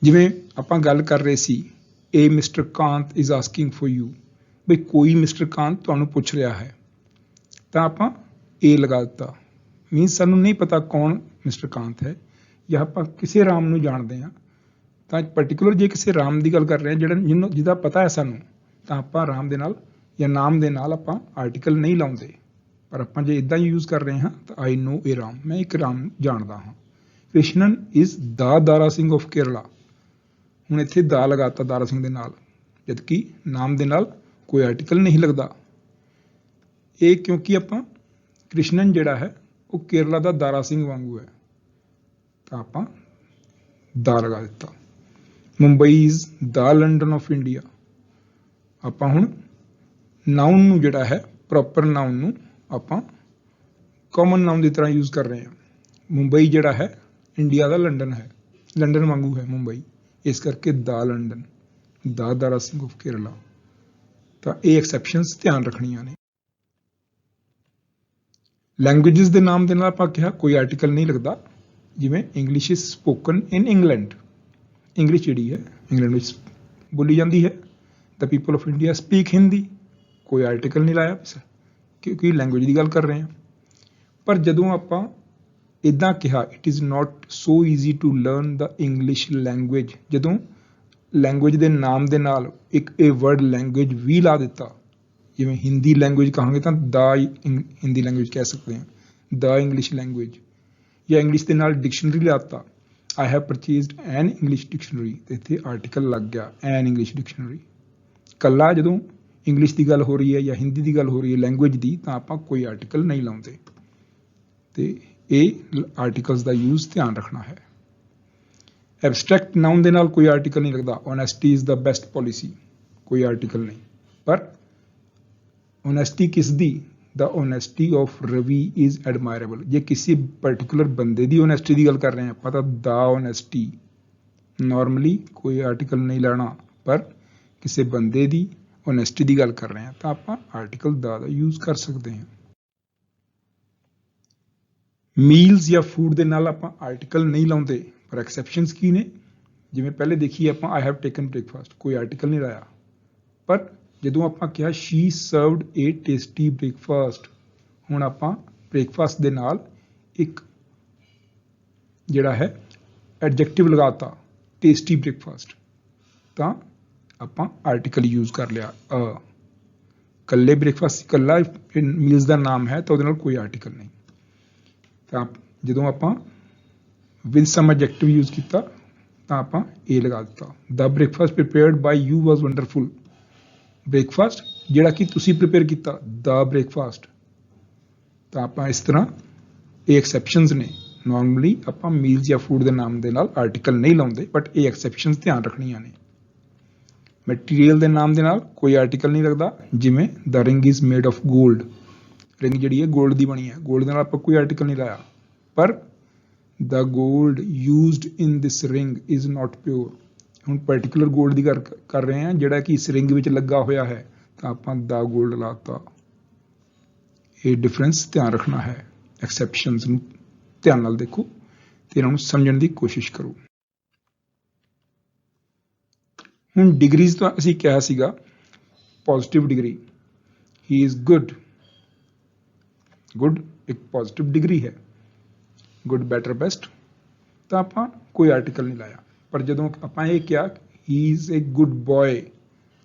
ਜਿਵੇਂ ਆਪਾਂ ਗੱਲ ਕਰ ਰਹੇ ਸੀ, a mister Kant is asking for you, ਬਈ ਕੋਈ ਮਿਸਟਰ ਕਾਂਤ ਤੁਹਾਨੂੰ ਪੁੱਛ ਰਿਹਾ ਹੈ, ਤਾਂ ਆਪਾਂ ਏ ਲਗਾ ਦਿੱਤਾ। ਮੀਨਸ ਸਾਨੂੰ ਨਹੀਂ ਪਤਾ ਕੌਣ ਮਿਸਟਰ ਕਾਂਤ ਹੈ, ਜਾਂ ਆਪਾਂ ਕਿਸੇ ਰਾਮ ਨੂੰ ਜਾਣਦੇ ਹਾਂ, ਤਾਂ ਪਰਟੀਕੂਲਰ ਜੇ ਕਿਸੇ ਰਾਮ ਦੀ ਗੱਲ ਕਰ ਰਹੇ ਹਾਂ ਜਿਹਦਾ ਪਤਾ ਹੈ ਸਾਨੂੰ, ਤਾਂ ਆਪਾਂ ਰਾਮ ਦੇ ਨਾਲ ਜਾਂ ਨਾਮ ਦੇ ਨਾਲ ਆਪਾਂ ਆਰਟੀਕਲ ਨਹੀਂ ਲਾਉਂਦੇ। ਪਰ ਆਪਾਂ ਜੇ ਇੱਦਾਂ ਯੂਜ਼ ਕਰ ਰਹੇ ਹਾਂ ਤਾਂ ਆਈ ਨੋ ਏ ਰਾਮ, ਮੈਂ ਇੱਕ ਰਾਮ ਜਾਣਦਾ ਹਾਂ। Krishnan is the Dara Singh of Kerala, ਹੁਣ ਇੱਥੇ ਦਾ ਲਗਾਤਾ ਦਾਰਾ ਸਿੰਘ ਦੇ ਨਾਲ, ਜਦਕਿ ਨਾਮ ਦੇ ਨਾਲ ਕੋਈ ਆਰਟੀਕਲ ਨਹੀਂ ਲੱਗਦਾ। ਇਹ ਕਿਉਂਕਿ ਆਪਾਂ ਕ੍ਰਿਸ਼ਨਨ ਜਿਹੜਾ ਹੈ ਉਹ ਕੇਰਲਾ ਦਾ ਦਾਰਾ ਸਿੰਘ ਵਾਂਗੂ ਹੈ, ਤਾਂ ਆਪਾਂ ਦਾ ਲਗਾ ਦਿੱਤਾ। Mumbai is the London of India, ਆਪਾਂ ਹੁਣ ਨਾउन ਨੂੰ ਜਿਹੜਾ ਹੈ, ਪ੍ਰੋਪਰ ਨਾउन ਨੂੰ ਆਪਾਂ ਕਾਮਨ ਨਾउन ਦੀ ਤਰ੍ਹਾਂ ਯੂਜ਼ ਕਰ ਰਹੇ ਹਾਂ। ਮੁੰਬਈ ਜਿਹੜਾ ਹੈ ਇੰਡੀਆ ਦਾ ਲੰਡਨ ਹੈ, ਲੰਡਨ ਵਾਂਗੂ ਹੈ ਮੁੰਬਈ, ਇਸ ਕਰਕੇ the London, the Dara Singh of Kerala. ਤਾਂ ਇਹ ਐਕਸੈਪਸ਼ਨਸ ਧਿਆਨ ਰੱਖਣੀਆਂ ਨੇ। ਲੈਂਗੁਏਜਸ ਦੇ ਨਾਮ ਦੇ ਨਾਲ ਆਪਾਂ ਕਿਹਾ ਕੋਈ ਆਰਟੀਕਲ ਨਹੀਂ ਲੱਗਦਾ। ਜਿਵੇਂ English is spoken in England, English ਜਿਹੜੀ ਹੈ ਇੰਗਲੈਂਡ ਵਿੱਚ ਬੋਲੀ ਜਾਂਦੀ ਹੈ। The people of India speak Hindi, ਕੋਈ ਆਰਟੀਕਲ ਨਹੀਂ ਲਾਇਆ ਕਿਉਂਕਿ ਲੈਂਗੁਏਜ ਦੀ ਗੱਲ ਕਰ ਰਹੇ ਹਾਂ। ਪਰ ਜਦੋਂ ਆਪਾਂ ਇੱਦਾਂ ਕਿਹਾ it is not so easy to learn the English language, ਜਦੋਂ ਲੈਂਗੁਏਜ ਦੇ ਨਾਮ ਦੇ ਨਾਲ ਇੱਕ ਇਹ ਵਰਡ ਲੈਂਗੁਏਜ ਵੀ ਲਾ ਦਿੱਤਾ, ਜਿਵੇਂ ਹਿੰਦੀ ਲੈਂਗੁਏਜ ਕਹਾਂਗੇ ਤਾਂ ਦਾ ਹਿੰਦੀ ਲੈਂਗੁਏਜ ਕਹਿ ਸਕਦੇ ਹਾਂ, ਦਾ ਇੰਗਲਿਸ਼ ਲੈਂਗੁਏਜ, ਜਾਂ ਇੰਗਲਿਸ਼ ਦੇ ਨਾਲ ਡਿਕਸ਼ਨਰੀ ਲਾਤਾ, I have purchased an English dictionary, ਤੇ ਇੱਥੇ ਆਰਟੀਕਲ ਲੱਗ ਗਿਆ ਐਨ ਇੰਗਲਿਸ਼ ਡਿਕਸ਼ਨਰੀ। ਕੱਲਾ ਜਦੋਂ ਇੰਗਲਿਸ਼ ਦੀ ਗੱਲ ਹੋ ਰਹੀ ਹੈ ਜਾਂ ਹਿੰਦੀ ਦੀ ਗੱਲ ਹੋ ਰਹੀ ਹੈ ਲੈਂਗੁਏਜ ਦੀ, ਤਾਂ ਆਪਾਂ ਕੋਈ ਆਰਟੀਕਲ ਨਹੀਂ ਲਾਉਂਦੇ। ਤੇ ਇਹ ਆਰਟੀਕਲਸ ਦਾ ਯੂਜ਼ ਧਿਆਨ ਰੱਖਣਾ ਹੈ। ਐਬਸਟਰੈਕਟ ਨਾउन ਦੇ ਨਾਲ ਕੋਈ ਆਰਟੀਕਲ ਨਹੀਂ ਲੱਗਦਾ। Honesty is the best policy, ਕੋਈ ਆਰਟੀਕਲ ਨਹੀਂ। ਪਰ ਓਨੈਸਟੀ ਕਿਸ ਦੀ? The honesty of Ravi is admirable. ਜੇ ਕਿਸੇ ਪਰਟੀਕੂਲਰ ਬੰਦੇ ਦੀ ਓਨੈਸਟੀ ਦੀ ਗੱਲ ਕਰ ਰਹੇ ਹਾਂ ਆਪਾਂ, ਤਾਂ ਦਾ ਓਨੈਸਟੀ, ਨੋਰਮਲੀ ਕੋਈ ਆਰਟੀਕਲ ਨਹੀਂ ਲੈਣਾ। ਪਰ ਕਿਸੇ ਬੰਦੇ ਦੀ ਓਨੈਸਟੀ ਦੀ ਗੱਲ ਕਰ ਰਹੇ ਹਾਂ ਤਾਂ ਆਪਾਂ ਆਰਟੀਕਲ ਦਾ ਯੂਜ਼ ਕਰ ਸਕਦੇ ਹਾਂ। ਮੀਲਸ ਜਾਂ ਫੂਡ ਦੇ ਨਾਲ ਆਪਾਂ ਆਰਟੀਕਲ ਨਹੀਂ ਲਾਉਂਦੇ, ਪਰ ਐਕਸੈਪਸ਼ਨਸ ਕੀ ਨੇ? ਜਿਵੇਂ ਪਹਿਲੇ ਦੇਖੀਏ ਆਪਾਂ, ਆਈ ਹੈਵ ਟੇਕਨ ਬ੍ਰੇਕਫਾਸਟ, ਕੋਈ ਆਰਟੀਕਲ ਨਹੀਂ ਲਾਇਆ। ਪਰ ਜਦੋਂ ਆਪਾਂ ਕਿਹਾ ਸ਼ੀ ਸਰਵਡ ਏ ਟੇਸਟੀ ਬ੍ਰੇਕਫਾਸਟ, ਹੁਣ ਆਪਾਂ ਬ੍ਰੇਕਫਾਸਟ ਦੇ ਨਾਲ ਇੱਕ ਜਿਹੜਾ ਹੈ ਐਡਜੈਕਟਿਵ ਲਗਾਤਾ, ਟੇਸਟੀ ਬ੍ਰੇਕਫਾਸਟ, ਤਾਂ ਆਪਾਂ ਆਰਟੀਕਲ ਯੂਜ਼ ਕਰ ਲਿਆ। ਕੱਲੇ ਬ੍ਰੇਕਫਾਸਟ, ਕੱਲਾ ਮੀਲਸ ਦਾ ਨਾਮ ਹੈ ਤਾਂ ਉਹਦੇ ਨਾਲ ਕੋਈ ਆਰਟੀਕਲ ਨਹੀਂ। ਤਾਂ ਜਦੋਂ ਆਪਾਂ ਵਿਦ ਸਮ ਐਡਜੈਕਟਿਵ ਯੂਜ਼ ਕੀਤਾ ਤਾਂ ਆਪਾਂ ਇਹ ਲਗਾ ਦਿੱਤਾ। The breakfast prepared by you was wonderful, breakfast ਜਿਹੜਾ ਕਿ ਤੁਸੀਂ ਪ੍ਰੀਪੇਅਰ ਕੀਤਾ, ਦ ਬ੍ਰੇਕਫਾਸਟ। ਤਾਂ ਆਪਾਂ ਇਸ ਤਰ੍ਹਾਂ, ਇਹ ਐਕਸੈਪਸ਼ਨਸ ਨੇ। ਨੋਰਮਲੀ ਆਪਾਂ ਮੀਲਸ ਜਾਂ ਫੂਡ ਦੇ ਨਾਮ ਦੇ ਨਾਲ ਆਰਟੀਕਲ ਨਹੀਂ ਲਾਉਂਦੇ, ਬਟ ਇਹ ਐਕਸੈਪਸ਼ਨਸ ਧਿਆਨ ਰੱਖਣੀਆਂ ਨੇ। ਮਟੀਰੀਅਲ ਦੇ ਨਾਮ ਦੇ ਨਾਲ ਕੋਈ ਆਰਟੀਕਲ ਨਹੀਂ ਲੱਗਦਾ। ਜਿਵੇਂ the ring is made of gold, ring ਜਿਹੜੀ ਹੈ ਗੋਲਡ ਦੀ ਬਣੀ ਹੈ, ਗੋਲਡ ਦੇ ਨਾਲ ਆਪਾਂ ਕੋਈ ਆਰਟੀਕਲ ਨਹੀਂ ਲਾਇਆ। ਪਰ the gold used in this ring is not pure, ਹੁਣ ਪਰਟੀਕੂਲਰ ਗੋਲਡ ਦੀ ਗੱਲ ਕਰ ਰਹੇ ਹਾਂ ਜਿਹੜਾ ਕਿ ਇਸ ਰਿੰਗ ਵਿੱਚ ਲੱਗਾ ਹੋਇਆ ਹੈ, ਤਾਂ ਆਪਾਂ ਦਾ ਗੋਲਡ ਲਾਤਾ। ਇਹ ਡਿਫਰੈਂਸ ਧਿਆਨ ਰੱਖਣਾ ਹੈ। ਐਕਸੈਪਸ਼ਨਸ ਨੂੰ ਧਿਆਨ ਨਾਲ ਦੇਖੋ ਤੇ ਇਹਨਾਂ ਨੂੰ ਸਮਝਣ ਦੀ ਕੋਸ਼ਿਸ਼ ਕਰੋ। ਹੁਣ ਡਿਗਰੀਜ਼ ਤਾਂ ਅਸੀਂ ਕਿਹਾ ਸੀਗਾ, positive degree, he is good, good ਇੱਕ ਪੋਜ਼ਿਟਿਵ ਡਿਗਰੀ ਹੈ। ਗੁੱਡ, ਬੈਟਰ, ਬੈਸਟ, ਤਾਂ ਆਪਾਂ ਕੋਈ ਆਰਟੀਕਲ ਨਹੀਂ ਲਾਇਆ। ਪਰ ਜਦੋਂ ਆਪਾਂ ਇਹ ਕਿਹਾ ਹੀ ਇਜ਼ ਏ ਗੁੱਡ ਬॉय,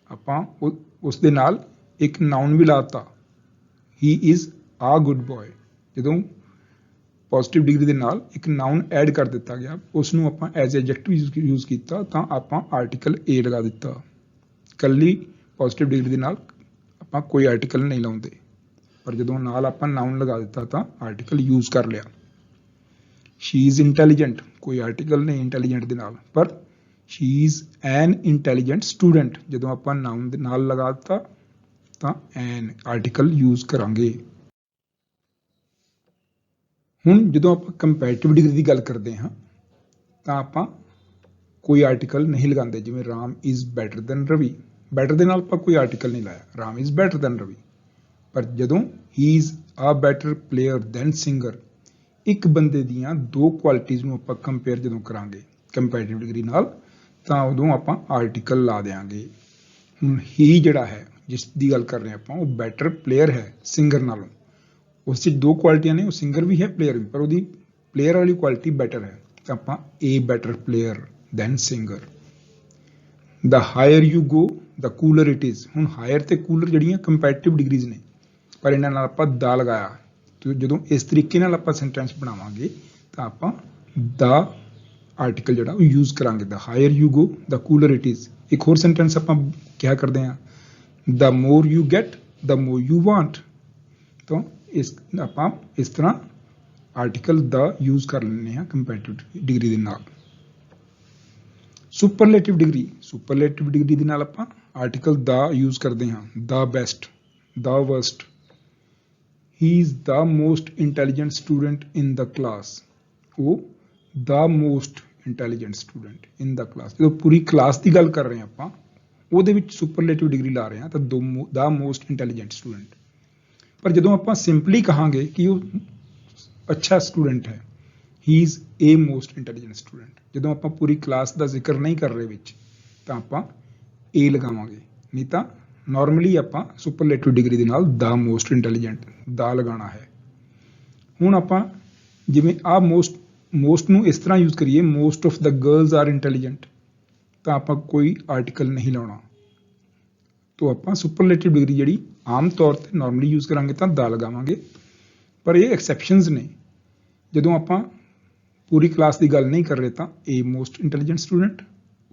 ਆਪਾਂ ਉਸ ਦੇ ਨਾਲ ਇੱਕ ਨਾउन ਵੀ ਲਾਤਾ, ਹੀ ਇਜ਼ ਆ ਗੁੱਡ ਬॉय। ਜਦੋਂ ਪੋਜ਼ਿਟਿਵ ਡਿਗਰੀ ਦੇ ਨਾਲ ਇੱਕ ਨਾउन ਐਡ ਕਰ ਦਿੱਤਾ ਗਿਆ, ਉਸ ਨੂੰ ਆਪਾਂ ਐਜ਼ ਐਡਜੈਕਟਿਵ ਯੂਜ਼ ਕੀਤਾ, ਤਾਂ ਆਪਾਂ ਆਰਟੀਕਲ ਏ ਲਗਾ ਦਿੱਤਾ। ਕੱਲੀ ਪੋਜ਼ਿਟਿਵ ਡਿਗਰੀ ਦੇ ਨਾਲ ਆਪਾਂ ਕੋਈ ਆਰਟੀਕਲ ਨਹੀਂ ਲਾਉਂਦੇ, ਪਰ ਜਦੋਂ ਨਾਲ ਆਪਾਂ ਨਾउन ਲਗਾ ਦਿੱਤਾ ਤਾਂ ਆਰਟੀਕਲ ਯੂਜ਼ ਕਰ ਲਿਆ। ਸ਼ੀ ਇਜ਼ ਇੰਟੈਲੀਜੈਂਟ, ਕੋਈ ਆਰਟੀਕਲ ਨਹੀਂ ਇੰਟੈਲੀਜੈਂਟ ਦੇ ਨਾਲ, ਪਰ she is an intelligent student। ਜਦੋਂ ਆਪਾਂ ਨਾउਨ ਦੇ ਨਾਲ ਲਗਾ ਦਿੱਤਾ ਤਾਂ an ਆਰਟੀਕਲ ਯੂਜ਼ ਕਰਾਂਗੇ। ਹੁਣ ਜਦੋਂ ਆਪਾਂ ਕੰਪੈਰੀਟਿਵ ਡਿਗਰੀ ਦੀ ਗੱਲ ਕਰਦੇ ਹਾਂ ਤਾਂ ਆਪਾਂ ਕੋਈ ਆਰਟੀਕਲ ਨਹੀਂ ਲਗਾਉਂਦੇ। ਜਿਵੇਂ Ram is better than Ravi, better ਦੇ ਨਾਲ ਆਪਾਂ ਕੋਈ ਆਰਟੀਕਲ ਨਹੀਂ ਲਾਇਆ, Ram is better than Ravi. ਪਰ ਜਦੋਂ he is a better player than singer, ਇੱਕ ਬੰਦੇ ਦੀਆਂ ਦੋ ਕੁਆਲਿਟੀਜ਼ ਨੂੰ ਆਪਾਂ ਕੰਪੇਅਰ ਜਦੋਂ ਕਰਾਂਗੇ ਕੰਪੈਰੀਟਿਵ ਡਿਗਰੀ ਨਾਲ ਤਾਂ ਉਦੋਂ ਆਪਾਂ ਆਰਟੀਕਲ ਲਾ ਦਿਆਂਗੇ। ਹੁਣ ਹੀ ਜਿਹੜਾ ਹੈ ਜਿਸ ਦੀ ਗੱਲ ਕਰ ਰਹੇ ਆਪਾਂ ਉਹ ਬੈਟਰ ਪਲੇਅਰ ਹੈ ਸਿੰਗਰ ਨਾਲੋਂ। ਉਸ 'ਚ ਦੋ ਕੁਆਲਿਟੀਆਂ ਨੇ, ਉਹ ਸਿੰਗਰ ਵੀ ਹੈ ਪਲੇਅਰ ਵੀ, ਪਰ ਉਹਦੀ ਪਲੇਅਰ ਵਾਲੀ ਕੁਆਲਿਟੀ ਬੈਟਰ ਹੈ ਤਾਂ ਆਪਾਂ a better player than singer. The higher you go the cooler it is. ਹੁਣ ਹਾਇਰ ਤੇ ਕੂਲਰ ਜਿਹੜੀਆਂ ਕੰਪੈਰੀਟਿਵ ਡਿਗਰੀਜ਼ ਨੇ, ਪਰ ਇਹਨਾਂ ਨਾਲ ਆਪਾਂ ਦਾ ਲਗਾਇਆ। ਤੇ ਜਦੋਂ ਇਸ ਤਰੀਕੇ ਨਾਲ ਆਪਾਂ ਸੈਂਟੈਂਸ ਬਣਾਵਾਂਗੇ ਤਾਂ ਆਪਾਂ ਦਾ ਆਰਟੀਕਲ ਜਿਹੜਾ ਉਹ ਯੂਜ਼ ਕਰਾਂਗੇ। The higher you go the cooler it is. ਇੱਕ ਹੋਰ ਸੈਂਟੈਂਸ ਆਪਾਂ ਕਿਹਾ ਕਰਦੇ ਹਾਂ, the more you get the more you want. ਤਾਂ ਆਪਾਂ ਇਸ ਤਰ੍ਹਾਂ ਆਰਟੀਕਲ ਦਾ ਯੂਜ਼ ਕਰ ਲੈਂਦੇ ਹਾਂ ਕੰਪੈਰੀਟਿਵ ਡਿਗਰੀ ਦੇ ਨਾਲ। ਸੁਪਰਲੇਟਿਵ ਡਿਗਰੀ, ਸੁਪਰਲੇਟਿਵ ਡਿਗਰੀ ਦੇ ਨਾਲ ਆਪਾਂ ਆਰਟੀਕਲ ਦਾ ਯੂਜ਼ ਕਰਦੇ ਹਾਂ। The best, the worst, he is the most intelligent student in the class. ਉਹ the most intelligent student in the class. ਜਦੋਂ ਪੂਰੀ ਕਲਾਸ ਦੀ ਗੱਲ ਕਰ ਰਹੇ ਹਾਂ ਆਪਾਂ ਉਹਦੇ ਵਿੱਚ ਸੁਪਰਲੇਟਿਵ ਡਿਗਰੀ ਲਾ ਰਹੇ ਹਾਂ ਤਾਂ ਦਾ ਮੋਸਟ ਇੰਟੈਲੀਜੈਂਟ ਸਟੂਡੈਂਟ। ਪਰ ਜਦੋਂ ਆਪਾਂ ਸਿੰਪਲੀ ਕਹਾਂਗੇ ਕਿ ਉਹ ਅੱਛਾ ਸਟੂਡੈਂਟ ਹੈ, ਹੀ is a most intelligent student. ਜਦੋਂ ਆਪਾਂ ਪੂਰੀ ਕਲਾਸ ਦਾ ਜ਼ਿਕਰ ਨਹੀਂ ਕਰ ਰਹੇ ਵਿੱਚ ਤਾਂ ਆਪਾਂ ਏ ਲਗਾਵਾਂਗੇ, ਨਹੀਂ ਤਾਂ ਨਾਰਮਲੀ ਆਪਾਂ ਸੁਪਰਲੇਟਿਵ ਡਿਗਰੀ ਦੇ ਨਾਲ ਦਾ ਮੋਸਟ ਇੰਟੈਲੀਜੈਂਟ ਦਾ ਲਗਾਉਣਾ ਹੈ। ਹੁਣ ਆਪਾਂ ਜਿਵੇਂ ਆ ਮੋਸਟ ਨੂੰ ਇਸ ਤਰ੍ਹਾਂ ਯੂਜ਼ ਕਰੀਏ, most of the girls are intelligent, ਤਾਂ ਆਪਾਂ ਕੋਈ ਆਰਟੀਕਲ ਨਹੀਂ ਲਾਉਣਾ। ਤਾਂ ਆਪਾਂ ਸੁਪਰਲੇਟਿਵ ਡਿਗਰੀ ਜਿਹੜੀ ਆਮ ਤੌਰ 'ਤੇ ਨਾਰਮਲੀ ਯੂਜ਼ ਕਰਾਂਗੇ ਤਾਂ ਦਾ ਲਗਾਵਾਂਗੇ। ਪਰ ਇਹ ਐਕਸੈਪਸ਼ਨਸ ਨੇ, ਜਦੋਂ ਆਪਾਂ ਪੂਰੀ ਕਲਾਸ ਦੀ ਗੱਲ ਨਹੀਂ ਕਰ ਰਹੇ ਤਾਂ ਏ ਮੋਸਟ ਇੰਟੈਲੀਜੈਂਟ ਸਟੂਡੈਂਟ,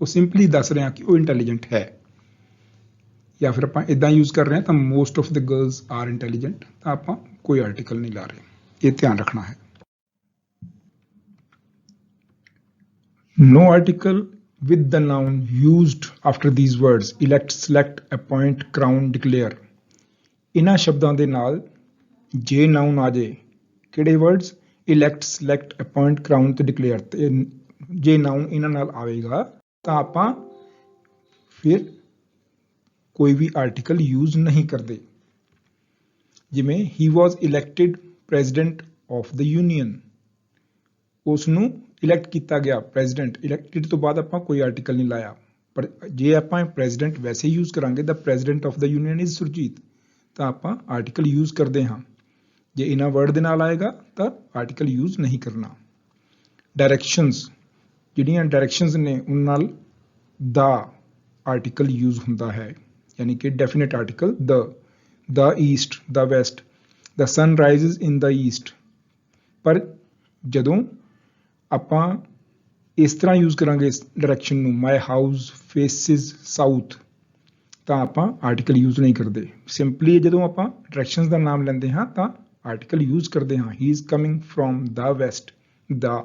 ਉਹ ਸਿੰਪਲੀ ਦੱਸ ਰਹੇ ਹਾਂ ਕਿ ਉਹ ਇੰਟੈਲੀਜੈਂਟ ਹੈ। ਜਾਂ ਫਿਰ ਆਪਾਂ ਇੱਦਾਂ ਯੂਜ਼ ਕਰ ਰਹੇ ਹਾਂ ਤਾਂ most of the girls are intelligent, ਤਾਂ ਆਪਾਂ ਕੋਈ ਆਰਟੀਕਲ ਨਹੀਂ ਲਾ ਰਹੇ। ਇਹ ਧਿਆਨ ਰੱਖਣਾ ਹੈ। No article with the noun used after these words elect, select, appoint, crown, declare। ਇਹਨਾਂ ਸ਼ਬਦਾਂ ਦੇ ਨਾਲ ਜੇ ਨਾਉਨ ਆ ਜੇ, ਕਿਹੜੇ words? Elect, select, appoint, crown ਤੇ ਡਿਕਲੇਅਰ। ਤੇ ਜੇ ਨਾਉਨ ਇਹਨਾਂ ਨਾਲ ਆਵੇਗਾ ਤਾਂ ਆਪਾਂ ਫਿਰ ਕੋਈ ਵੀ ਆਰਟੀਕਲ ਯੂਜ਼ ਨਹੀਂ ਕਰਦੇ। ਜਿਵੇਂ he was elected president of the union, ਉਸ ਨੂੰ ਇਲੈਕਟ ਕੀਤਾ ਗਿਆ ਪ੍ਰੈਜ਼ੀਡੈਂਟ। ਇਲੈਕਟਿਡ ਤੋਂ ਬਾਅਦ ਆਪਾਂ ਕੋਈ ਆਰਟੀਕਲ ਨਹੀਂ ਲਾਇਆ। ਪਰ ਜੇ ਆਪਾਂ ਪ੍ਰੈਜ਼ੀਡੈਂਟ ਵੈਸੇ ਯੂਜ਼ ਕਰਾਂਗੇ, the president of the union is Surjit, ਤਾਂ ਆਪਾਂ ਆਰਟੀਕਲ ਯੂਜ਼ ਕਰਦੇ ਹਾਂ। ਜੇ ਇਹਨਾਂ ਵਰਡ ਦੇ ਨਾਲ ਆਏਗਾ ਤਾਂ ਆਰਟੀਕਲ ਯੂਜ਼ ਨਹੀਂ ਕਰਨਾ। ਡਾਇਰੈਕਸ਼ਨਸ, ਜਿਹੜੀਆਂ ਡਾਇਰੈਕਸ਼ਨਸ ਨੇ ਉਹਨਾਂ ਨਾਲ ਦਾ ਆਰਟੀਕਲ ਯੂਜ਼ ਹੁੰਦਾ ਹੈ, ਯਾਨੀ ਕਿ ਡੈਫੀਨਿਟ ਆਰਟੀਕਲ ਦਾ ਈਸਟ, ਦਾ ਵੈਸਟ, ਦਾ ਸਨ ਰਾਈਜ਼ਸ ਇਨ ਦਾ ਈਸਟ। ਪਰ ਜਦੋਂ ਆਪਾਂ ਇਸ ਤਰ੍ਹਾਂ ਯੂਜ਼ ਕਰਾਂਗੇ ਇਸ ਡਾਇਰੈਕਸ਼ਨ ਨੂੰ, ਮਾਈ ਹਾਊਸ ਫੇਸਿਸ ਸਾਊਥ, ਤਾਂ ਆਪਾਂ ਆਰਟੀਕਲ ਯੂਜ਼ ਨਹੀਂ ਕਰਦੇ। ਸਿੰਪਲੀ ਜਦੋਂ ਆਪਾਂ ਡਾਇਰੈਕਸ਼ਨਸ ਦਾ ਨਾਮ ਲੈਂਦੇ ਹਾਂ ਤਾਂ ਆਰਟੀਕਲ ਯੂਜ਼ ਕਰਦੇ ਹਾਂ। ਹੀ is coming from the West, the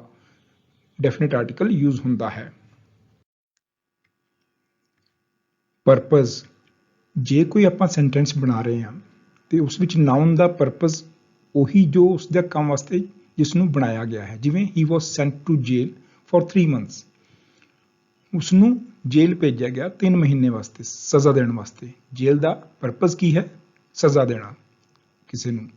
definite article use ਹੁੰਦਾ ਹੈ। ਪਰਪਸ, ਜੇ ਕੋਈ ਆਪਾਂ ਸੈਂਟੈਂਸ ਬਣਾ ਰਹੇ ਹਾਂ ਤੇ ਉਸ ਵਿੱਚ ਨਾਉਨ ਦਾ ਪਰਪਸ ਉਹੀ ਜੋ ਉਸ ਦੇ ਕੰਮ ਵਾਸਤੇ ਜਿਸ ਨੂੰ ਬਣਾਇਆ ਗਿਆ ਹੈ। ਜਿਵੇਂ he was sent to jail for 3 months, ਉਸ ਨੂੰ ਜੇਲ੍ਹ ਭੇਜਿਆ ਗਿਆ 3 ਮਹੀਨੇ ਵਾਸਤੇ, ਸਜ਼ਾ ਦੇਣ ਵਾਸਤੇ। ਜੇਲ੍ਹ ਦਾ ਪਰਪਸ ਕੀ ਹੈ? ਸਜ਼ਾ ਦੇਣਾ ਕਿਸੇ ਨੂੰ।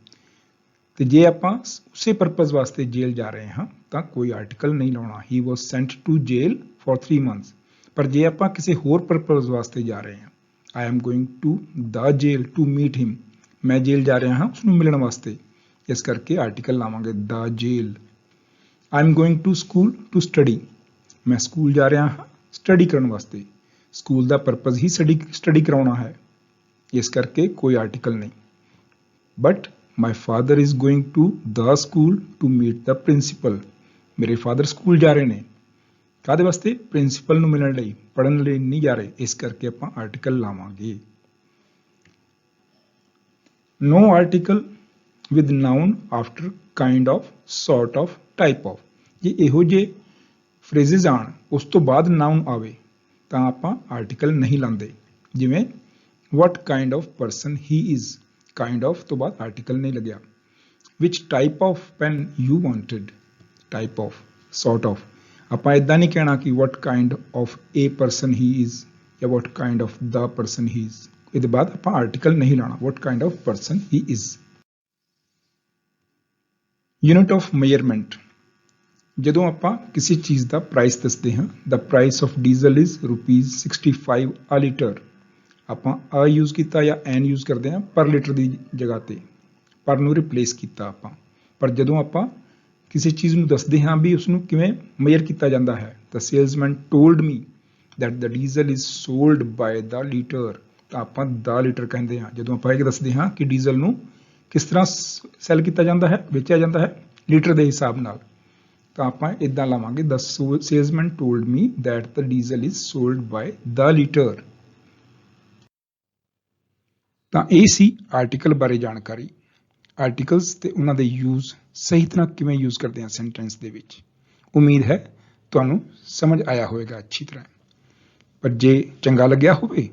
ਤੇ ਜੇ ਆਪਾਂ ਉਸੇ ਪਰਪਸ ਵਾਸਤੇ ਜੇਲ੍ਹ ਜਾ ਰਹੇ ਹਾਂ ਤਾਂ ਕੋਈ ਆਰਟੀਕਲ ਨਹੀਂ ਲਾਉਣਾ। He was sent to jail for 3 months। ਪਰ ਜੇ ਆਪਾਂ ਕਿਸੇ ਹੋਰ ਪਰਪਸ ਵਾਸਤੇ ਜਾ ਰਹੇ ਹਾਂ, I am going to the jail to meet him, ਮੈਂ ਜੇਲ੍ਹ ਜਾ ਰਿਹਾ ਹਾਂ ਉਸਨੂੰ ਮਿਲਣ ਵਾਸਤੇ, ਇਸ ਕਰਕੇ ਆਰਟੀਕਲ ਲਾਵਾਂਗੇ the jail. I am going to school to study, ਮੈਂ ਸਕੂਲ ਜਾ ਰਿਹਾ ਹਾਂ ਸਟੱਡੀ ਕਰਨ ਵਾਸਤੇ। ਸਕੂਲ ਦਾ ਪਰਪਸ ਹੀ ਸਟੱਡੀ ਕਰਾਉਣਾ ਹੈ, ਇਸ ਕਰਕੇ ਕੋਈ ਆਰਟੀਕਲ ਨਹੀਂ। But my father is going to the school to meet the principal, ਮੇਰੇ ਫਾਦਰ ਸਕੂਲ ਜਾ ਰਹੇ ਨੇ ਕਾਹਦੇ ਵਾਸਤੇ? ਪ੍ਰਿੰਸੀਪਲ ਨੂੰ ਮਿਲਣ ਲਈ, ਪੜ੍ਹਨ ਲਈ ਨਹੀਂ ਜਾ ਰਹੇ, ਇਸ ਕਰਕੇ ਆਪਾਂ ਆਰਟੀਕਲ ਲਾਵਾਂਗੇ। No article with noun after kind of, sort of, type of। ਜੇ ਇਹੋ ਜਿਹੇ phrases ਆਣ ਉਸ ਤੋਂ ਬਾਅਦ noun ਆਵੇ ਤਾਂ ਆਪਾਂ ਆਰਟੀਕਲ ਨਹੀਂ ਲਾਉਂਦੇ। ਜਿਵੇਂ what kind of person he is, kind of ਤੋਂ ਬਾਅਦ ਆਰਟੀਕਲ ਨਹੀਂ ਲੱਗਿਆ। which type of pen you wanted, type of, sort of, ਆਪਾਂ ਇਦਾਂ ਨਹੀਂ ਕਹਿਣਾ ਕਿ what kind of a person he is ਜਾਂ what kind of the person he is, ਇਹਦੇ ਬਾਅਦ ਆਪਾਂ ਆਰਟੀਕਲ ਨਹੀਂ ਲਾਣਾ। what kind of person he is। Unit of measurement, ਜਦੋਂ ਆਪਾਂ ਕਿਸੇ ਚੀਜ਼ ਦਾ ਪ੍ਰਾਈਸ ਦੱਸਦੇ ਹਾਂ, the price of diesel is ₹65 a litre, ਆਪਾਂ ਆ ਯੂਜ਼ ਕੀਤਾ ਜਾਂ ਐਨ ਯੂਜ਼ ਕਰਦੇ ਹਾਂ ਪਰ ਲੀਟਰ ਦੀ ਜਗ੍ਹਾ ਤੇ, ਪਰ ਨੂੰ ਰਿਪਲੇਸ ਕੀਤਾ ਆਪਾਂ। ਪਰ ਜਦੋਂ ਆਪਾਂ ਕਿਸੇ ਚੀਜ਼ ਨੂੰ ਦੱਸਦੇ ਹਾਂ ਵੀ ਉਸ ਨੂੰ ਕਿਵੇਂ ਮੇਜਰ ਕੀਤਾ ਜਾਂਦਾ ਹੈ, the salesman told me that the diesel is sold by the liter, ਤਾਂ ਆਪਾਂ ਦਾ ਲੀਟਰ ਕਹਿੰਦੇ ਹਾਂ। ਜਦੋਂ ਆਪਾਂ ਇਹ ਦੱਸਦੇ ਹਾਂ ਕਿ ਡੀਜ਼ਲ ਨੂੰ ਕਿਸ ਤਰ੍ਹਾਂ ਸੈਲ ਕੀਤਾ ਜਾਂਦਾ ਹੈ, ਵੇਚਿਆ ਜਾਂਦਾ ਹੈ ਲੀਟਰ ਦੇ ਹਿਸਾਬ ਨਾਲ, ਤਾਂ ਆਪਾਂ ਇਦਾਂ ਲਾਵਾਂਗੇ the salesman told me that the diesel is sold by the liter। ਤਾਂ ਇਹ ਸੀ ਆਰਟੀਕਲ ਬਾਰੇ ਜਾਣਕਾਰੀ। ਆਰਟੀਕਲਸ ਤੇ ਉਹਨਾਂ ਦੇ ਯੂਜ਼ ਸਹੀ ਤਰ੍ਹਾਂ ਕਿਵੇਂ ਯੂਜ਼ ਕਰਦੇ ਹਾਂ ਸੈਂਟੈਂਸ ਦੇ ਵਿੱਚ। ਉਮੀਦ ਹੈ ਤੁਹਾਨੂੰ ਸਮਝ ਆਇਆ ਹੋਵੇਗਾ ਅੱਛੀ ਤਰ੍ਹਾਂ। ਪਰ ਜੇ ਚੰਗਾ ਲੱਗਿਆ ਹੋਵੇ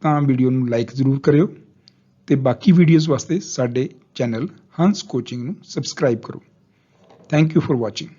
ਤਾਂ ਵੀਡੀਓ ਨੂੰ ਲਾਈਕ ਜ਼ਰੂਰ ਕਰਿਓ ਤੇ ਬਾਕੀ ਵੀਡੀਓਜ਼ ਵਾਸਤੇ ਸਾਡੇ ਚੈਨਲ ਹੰਸ ਕੋਚਿੰਗ ਨੂੰ ਸਬਸਕ੍ਰਾਈਬ ਕਰੋ। Thank you for watching.